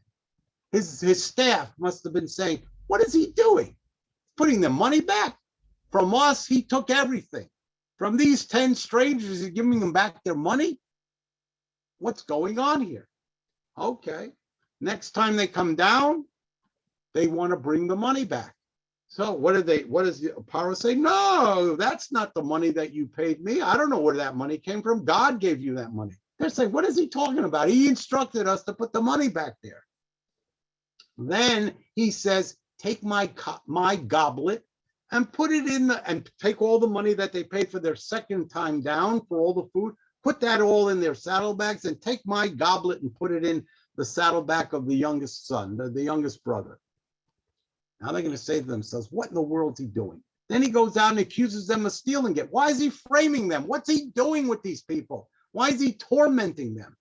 His staff must have been saying, what is he doing? Putting the money back. From us, he took everything. From these 10 strangers, he's giving them back their money? What's going on here? Okay. Next time they come down, they want to bring the money back. So what does the Paro say? No, that's not the money that you paid me. I don't know where that money came from. God gave you that money. They're saying, what is he talking about? He instructed us to put the money back there. Then he says, take my goblet, and put it in and take all the money that they paid for their second time down for all the food, put that all in their saddlebags, and take my goblet and put it in the saddlebag of the youngest son, the youngest brother. Now they're going to say to themselves, what in the world is he doing? Then he goes out and accuses them of stealing it. Why is he framing them? What's he doing with these people? Why is he tormenting them?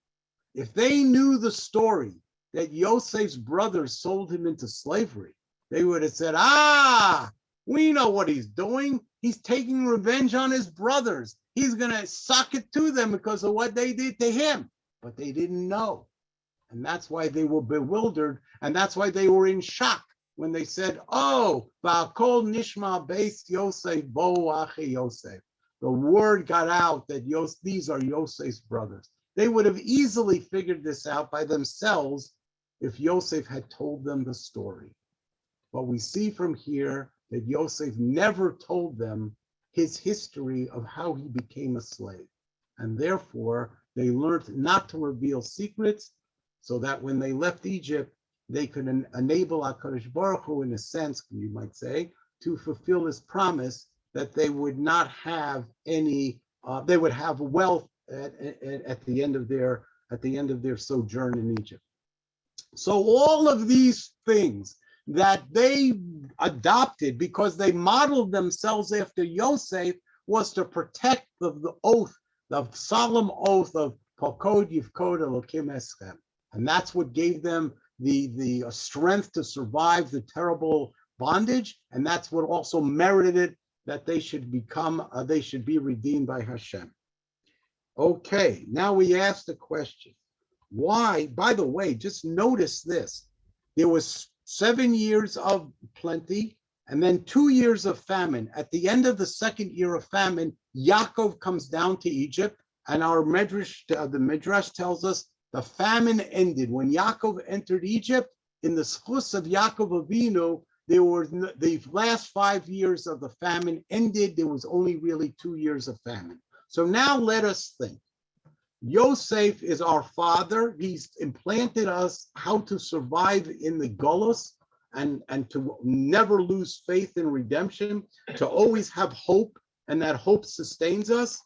If they knew the story that Yosef's brothers sold him into slavery, they would have said, we know what he's doing. He's taking revenge on his brothers. He's going to suck it to them because of what they did to him. But they didn't know. And that's why they were bewildered. And that's why they were in shock when they said, Ba'akol nishma beis Yosef bo achi Yosef. The word got out that these are Yosef's brothers. They would have easily figured this out by themselves if Yosef had told them the story. But we see from here that Yosef never told them his history of how he became a slave. And therefore, they learned not to reveal secrets so that when they left Egypt, they could enable HaKadosh Baruch Hu, in a sense, you might say, to fulfill his promise that they would not have any, they would have wealth at the end of their sojourn in Egypt. So all of these things that they adopted because they modeled themselves after Yosef was to protect the oath, the solemn oath of Pakod Yivkod Elokim Eschem. And that's what gave them the strength to survive the terrible bondage. And that's what also merited it that they should be redeemed by Hashem. Okay, now we ask the question, why, by the way, just notice this. There was 7 years of plenty and then 2 years of famine. At the end of the second year of famine, Yaakov comes down to Egypt, and our Midrash, the Midrash tells us the famine ended. When Yaakov entered Egypt, in the schus of Yaakov Avinu, the last 5 years of the famine ended. There was only really 2 years of famine. So now let us think. Yosef is our father. He's implanted us how to survive in the Golus and to never lose faith in redemption, to always have hope, and that hope sustains us.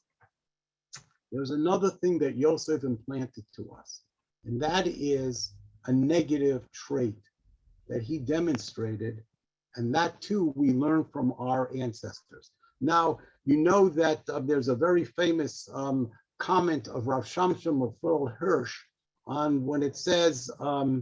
There's another thing that Yosef implanted to us, and that is a negative trait that he demonstrated, and that too we learn from our ancestors. Now, you know that there's a very famous comment of Rav Shamsh of Feudal Hirsch on when it says, Vayigdalu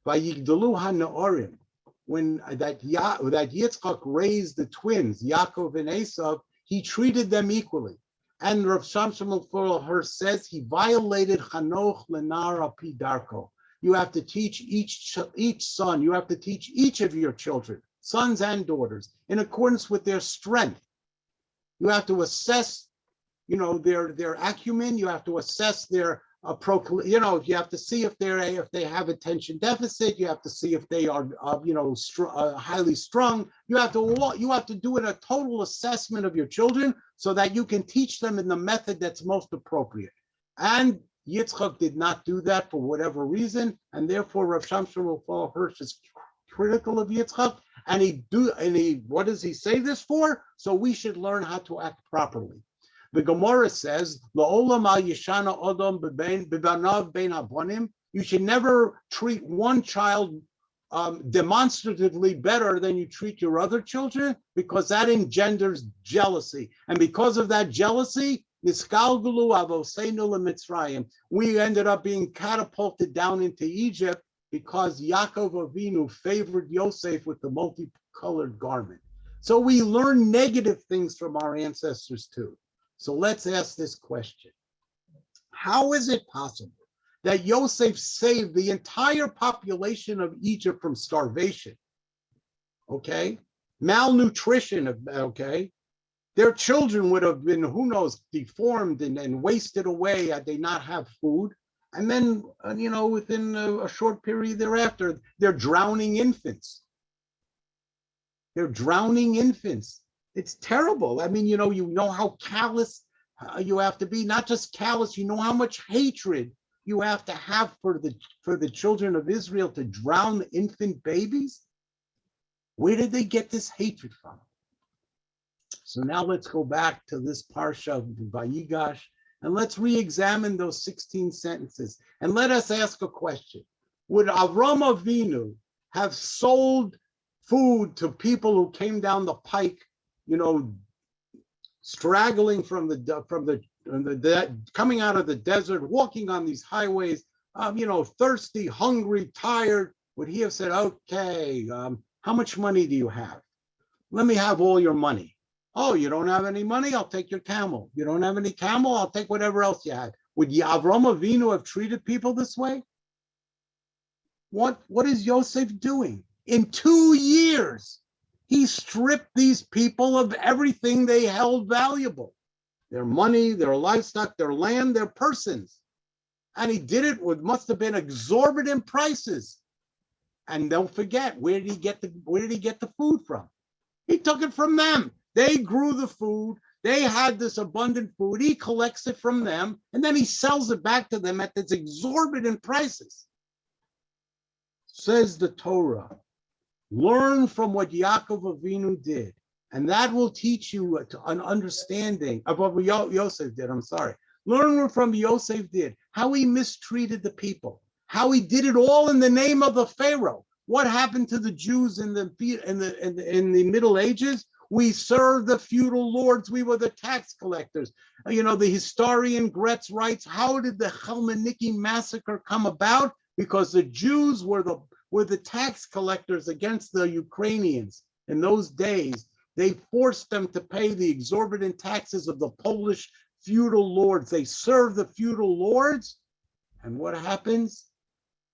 HaNeorim, when that Yitzchak raised the twins, Yaakov and Esav, he treated them equally. And Rav Shamsh of Feudal Hirsch says he violated Chanoch Lenar Api Darko. You have to teach each son, you have to teach each of your children, sons and daughters, in accordance with their strength. You have to assess, their acumen. You have to assess their you have to see if they have attention deficit. You have to see if they are, highly strung. You have to do a total assessment of your children so that you can teach them in the method that's most appropriate. And Yitzchak did not do that for whatever reason, and therefore Rav Shamsh Hirsch is critical of Yitzchak. And what does he say this for? So we should learn how to act properly. The Gemara says, "La'olam al yishana odom b'banav bein abonim." You should never treat one child demonstratively better than you treat your other children, because that engenders jealousy, and because of that jealousy, niskalgulu avoseinu leMitzrayim. We ended up being catapulted down into Egypt because Yaakov Avinu favored Yosef with the multicolored garment. So we learn negative things from our ancestors too. So let's ask this question. How is it possible that Yosef saved the entire population of Egypt from starvation? Okay? Malnutrition, okay? Their children would have been, who knows, deformed and wasted away had they not have food. And then, within a short period thereafter, they're drowning infants. They're drowning infants. It's terrible. I mean, you know how callous you have to be. Not just callous, you know how much hatred you have to have for the children of Israel to drown infant babies. Where did they get this hatred from? So now let's go back to this parsha of Vayigash, and let's re-examine those 16 sentences. And let us ask a question. Would Avram Avinu have sold food to people who came down the pike, straggling coming out of the desert, walking on these highways, thirsty, hungry, tired? Would he have said, okay, how much money do you have? Let me have all your money. Oh, you don't have any money? I'll take your camel. You don't have any camel? I'll take whatever else you had. Would Avram Avinu have treated people this way? What is Yosef doing? In 2 years, he stripped these people of everything they held valuable. Their money, their livestock, their land, their persons. And he did it with must have been exorbitant prices. And don't forget, where did he get the food from? He took it from them. They grew the food. They had this abundant food. He collects it from them, and then he sells it back to them at this exorbitant prices. Says the Torah, learn from what Yaakov Avinu did, and that will teach you an understanding of what Yosef did. Learn what from Yosef did, how he mistreated the people, how he did it all in the name of the Pharaoh. What happened to the Jews in the Middle Ages? We served the feudal lords. We were the tax collectors. The historian Gretz writes, how did the Chelmeniki massacre come about? Because the Jews were the tax collectors against the Ukrainians. In those days, they forced them to pay the exorbitant taxes of the Polish feudal lords. They served the feudal lords, and what happens?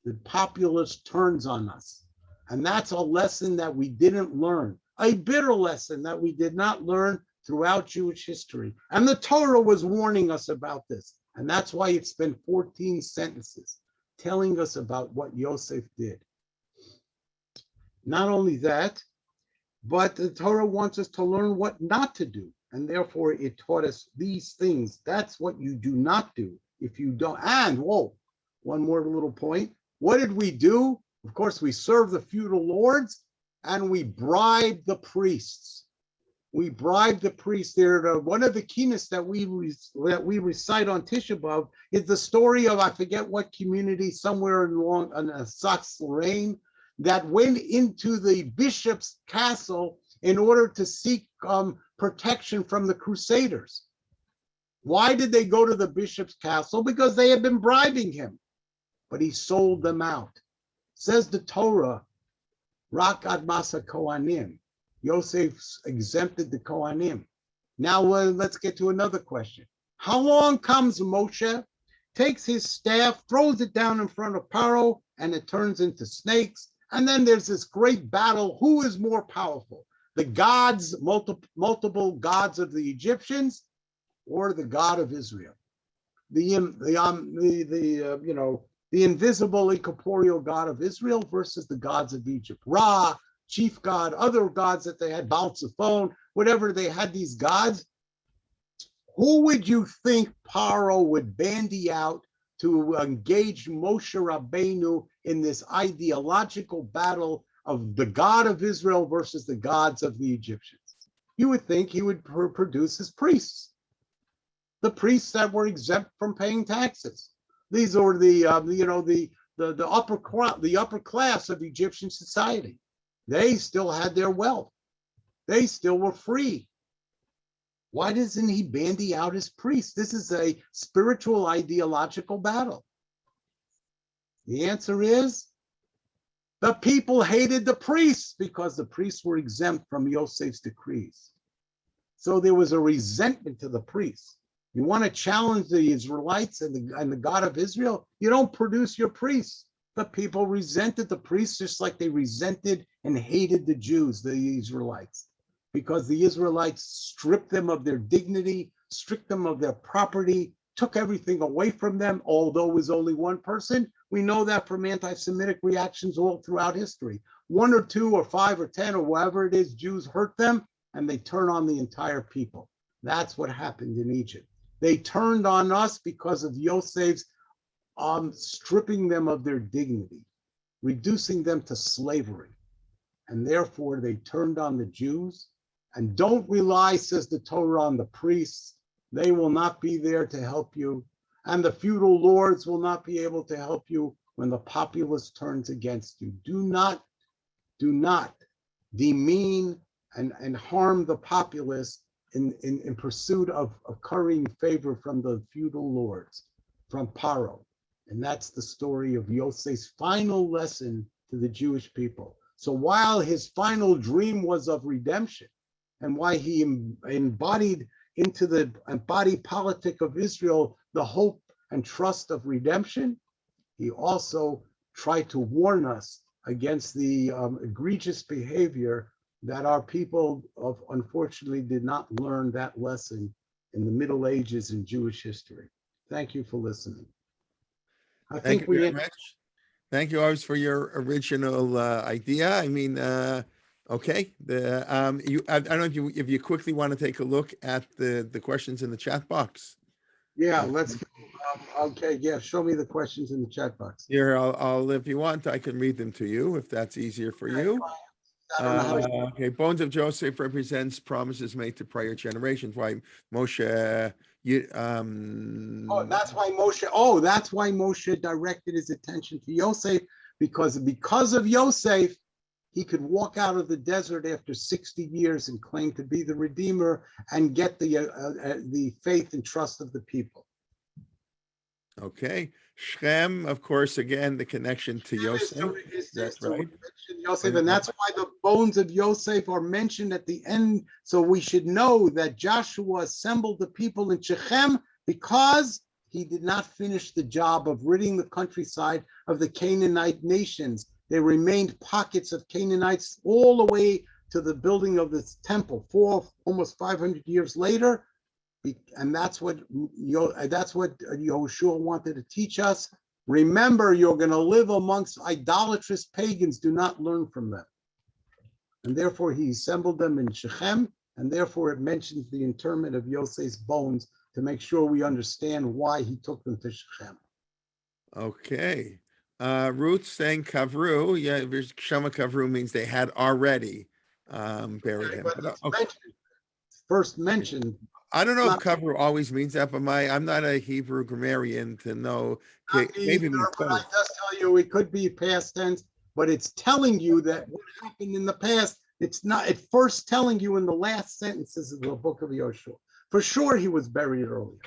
The populace turns on us. And that's a lesson that we didn't learn. A bitter lesson that we did not learn throughout Jewish history. And the Torah was warning us about this. And that's why it's been 14 sentences telling us about what Yosef did. Not only that, but the Torah wants us to learn what not to do. And therefore it taught us these things. That's what you do not do if you don't. And one more little point. What did we do? Of course, we served the feudal lords, and we bribed the priests. We bribed the priests. One of the keynotes that we recite on Tisha B'Av is the story of, I forget what community, somewhere in Alsace-Lorraine, that went into the bishop's castle in order to seek protection from the Crusaders. Why did they go to the bishop's castle? Because they had been bribing him, but he sold them out. Says the Torah, Rak ad masa Kohanim. Yosef exempted the Kohanim. Now let's get to another question. How long comes Moshe, takes his staff, throws it down in front of Paro, and it turns into snakes. And then there's this great battle. Who is more powerful? The gods, multiple gods of the Egyptians, or the God of Israel? The invisible, incorporeal God of Israel versus the gods of Egypt. Ra, chief god, other gods that they had, Baal Zephon, whatever, they had these gods. Who would you think Paro would bandy out to engage Moshe Rabbanu in this ideological battle of the God of Israel versus the gods of the Egyptians? You would think he would produce his priests, the priests that were exempt from paying taxes. These are the upper class of Egyptian society. They still had their wealth. They still were free. Why doesn't he bandy out his priests? This is a spiritual ideological battle. The answer is the people hated the priests because the priests were exempt from Yosef's decrees. So there was a resentment to the priests. You want to challenge the Israelites and the God of Israel? You don't produce your priests. The people resented the priests just like they resented and hated the Jews, the Israelites, because the Israelites stripped them of their dignity, stripped them of their property, took everything away from them, although it was only one person. We know that from anti-Semitic reactions all throughout history. 1 or 2 or 5 or 10 or whatever it is, Jews hurt them and they turn on the entire people. That's what happened in Egypt. They turned on us because of Yosef's stripping them of their dignity, reducing them to slavery. and therefore they turned on the Jews. And don't rely, says the Torah, on the priests. They will not be there to help you. And the feudal lords will not be able to help you when the populace turns against you. Do not demean and harm the populace in pursuit of currying favor from the feudal lords, from Paro. And that's the story of Yosef's final lesson to the Jewish people. So while his final dream was of redemption, and why he embodied into the body politic of Israel the hope and trust of redemption, he also tried to warn us against the egregious behavior that our people unfortunately did not learn that lesson in the Middle Ages in Jewish history. Thank you for listening. Thank you very much. Thank you always for your original idea. I mean, okay. I don't know if you quickly want to take a look at the questions in the chat box. Yeah, let's. Okay, yeah. Show me the questions in the chat box. Here, I'll if you want, I can read them to you if that's easier for you. I don't know how to. Okay, Bones of Joseph represents promises made to prior generations. Why Moshe? That's why Moshe directed his attention to Yosef, because of Yosef, he could walk out of the desert after 60 years and claim to be the Redeemer and get the faith and trust of the people. Okay, Shem, of course, again the connection to Yosef. That's right. Yosef, and that's why the bones of Yosef are mentioned at the end. So we should know that Joshua assembled the people in Shechem because he did not finish the job of ridding the countryside of the Canaanite nations. There remained pockets of Canaanites all the way to the building of this temple, almost 500 years later. And that's what Yahushua wanted to teach us. Remember, you're going to live amongst idolatrous pagans. Do not learn from them. And therefore, he assembled them in Shechem, and therefore it mentions the interment of Yosef's bones to make sure we understand why he took them to Shechem. Okay. Ruth saying Kavru. Yeah, Shama Kavru means they had already buried him. But it's first mentioned. I don't know if Kavru always means that, but I'm not a Hebrew grammarian to know. Maybe but I just tell you, it could be past tense, but it's telling you that what happened in the past. It's not. It's first telling you in the last sentences of the book of Yoshua. For sure, he was buried earlier.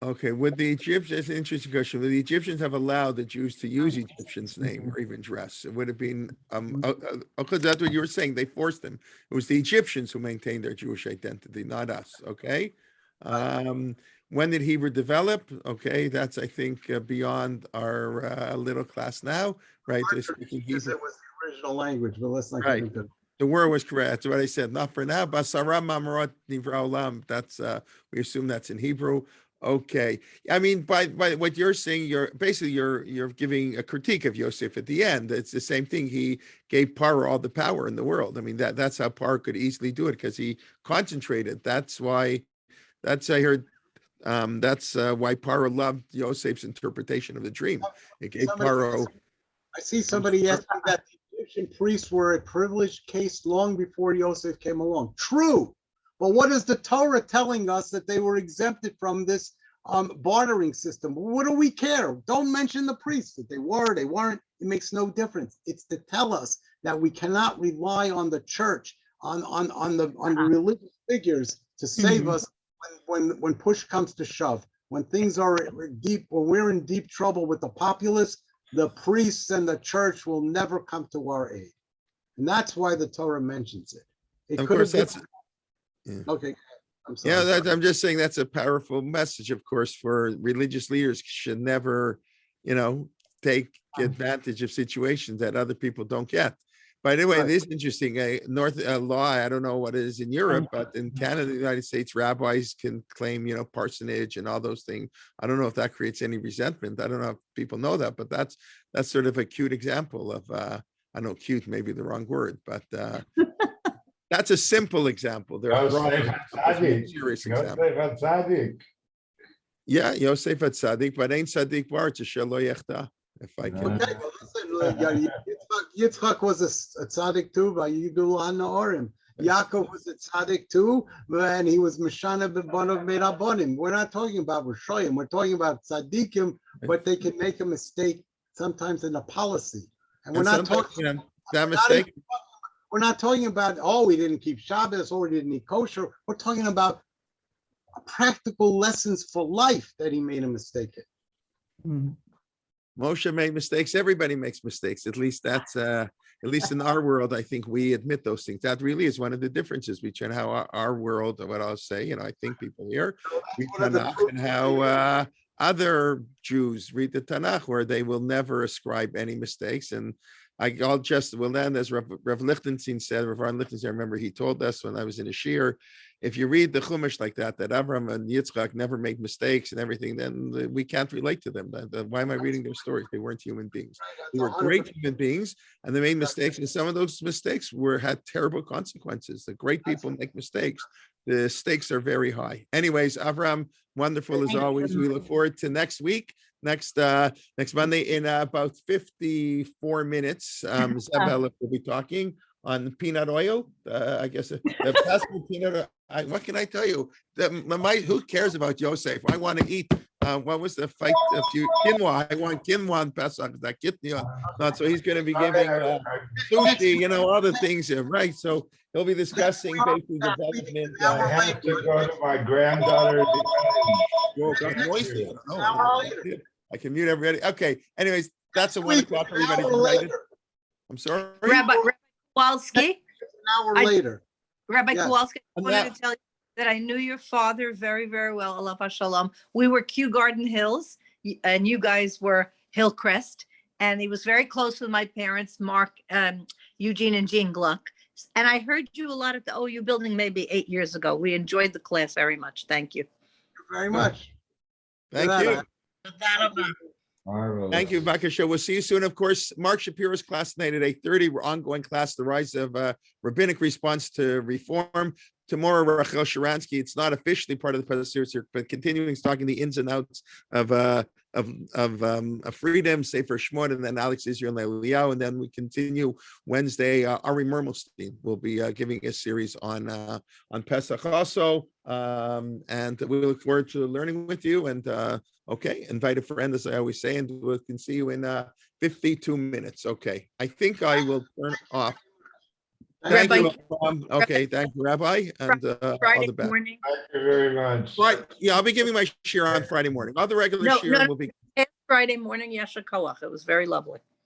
Okay, would the Egyptians, an interesting question, would the Egyptians have allowed the Jews to use Egyptians' name or even dress? It would have been, because that's what you were saying, they forced them. It was the Egyptians who maintained their Jewish identity, not us, okay? When did Hebrew develop? Okay, that's, I think, beyond our little class now, right? Speaking Hebrew. It was the original language, but let's not get into it. The word was correct. That's what I said. Not for now. Basara Mamarot Nivra Olam. That's we assume that's in Hebrew. Okay. I mean, by what you're saying, you're giving a critique of Yosef at the end. It's the same thing. He gave Paro all the power in the world. I mean, that's how Paro could easily do it because he concentrated. That's why I heard. That's why Paro loved Yosef's interpretation of the dream. It gave Paro. I see somebody asking that the Egyptian priests were a privileged case long before Yosef came along. True. But what is the Torah telling us that they were exempted from this bartering system? What do we care? Don't mention the priests. That they were, they weren't. It makes no difference. It's to tell us that we cannot rely on the church, on the religious figures to save us when push comes to shove. When things are deep, when we're in deep trouble with the populace, the priests and the church will never come to our aid, and that's why the Torah mentions it. Of course, that's. Yeah. Okay. I'm sorry. Yeah, I'm just saying that's a powerful message, of course, for religious leaders should never, take advantage of situations that other people don't get. By the way, it is interesting. North law, I don't know what it is in Europe, but in Canada, the United States, rabbis can claim, parsonage and all those things. I don't know if that creates any resentment. I don't know if people know that, but that's sort of a cute example of, I know cute may be the wrong word, but that's a simple example. There are serious examples. Yeah, Yosef at Tzaddik, but ain't Tzaddik bar to Shelo Yechta. If I can. Okay, well, listen, Yitzchak was a tzaddik too, by Yidul HaNaorim. Yaakov was a tzaddik too, and he was Meshana B'Banav Meirabonim. We're not talking about Rishoyim, we're talking about tzaddikim, but they can make a mistake sometimes in a policy. And we're not talking that mistake. We're not talking about, oh, we didn't keep Shabbos, or we didn't eat kosher. We're talking about practical lessons for life that he made a mistake in. Moshe made mistakes. Everybody makes mistakes. At least that's at least in our world, I think we admit those things. That really is one of the differences between how our world, what I'll say, I think people here read Tanakh, and how other Jews read the Tanakh, where they will never ascribe any mistakes. And I'll just, well, then, as Rav Lichtenstein said, Rav Lichtenstein, I remember he told us when I was in a shir, if you read the Chumash like that Avram and Yitzchak never made mistakes and everything, then we can't relate to them. Why am I reading their stories? They weren't human beings. They were great human beings, and they made mistakes. And some of those mistakes had terrible consequences. The great people make mistakes. The stakes are very high. Anyways, Avram, wonderful as always. We look forward to next week. Next Monday in about 54 minutes. Isabella will be talking on peanut oil. I guess the pestle peanut. What can I tell you? Who cares about Yosef? I want to eat. What was the fight? Quinoa. I want quinoa and Pesach. That quinoa. So he's going to be giving sushi. All the things here, right? So he'll be discussing basically development. I have to go to my granddaughter's. I can mute everybody. Okay. Anyways, that's a 1 o'clock. Everybody. I'm sorry. Rabbi Kowalsky. An hour later. Rabbi Yes. Kowalsky, I wanted to tell you that I knew your father very, very well. Allah Shalom. We were Kew Garden Hills, and you guys were Hillcrest. And he was very close with my parents, Mark, Eugene, and Jean Gluck. And I heard you a lot at the OU building maybe 8 years ago. We enjoyed the class very much. Thank you. Very much. Thank you. Marvelous. Thank you, Bakasha. We'll see you soon. Of course, Mark Shapiro's class tonight at 8:30. We're ongoing class, The Rise of Rabbinic Response to Reform. Tomorrow, Rachel Sharansky. It's not officially part of the Pesach series here, but continuing talking the ins and outs of freedom, Sefer Shmot, and then Alex Israel and Eliyahu. And then we continue Wednesday. Ari Mermelstein will be giving a series on Pesach also. And we look forward to learning with you. And okay, invite a friend, as I always say, and we can see you in 52 minutes. Okay, I think I will turn off. Thank Rabbi, you. Okay, thank you, Rabbi, and all Friday the best. morning. Thank you very much. Right, yeah, I'll be giving my share on Friday morning. All the regular No, share no. will be. Friday morning, Yasha Koach. It was very lovely.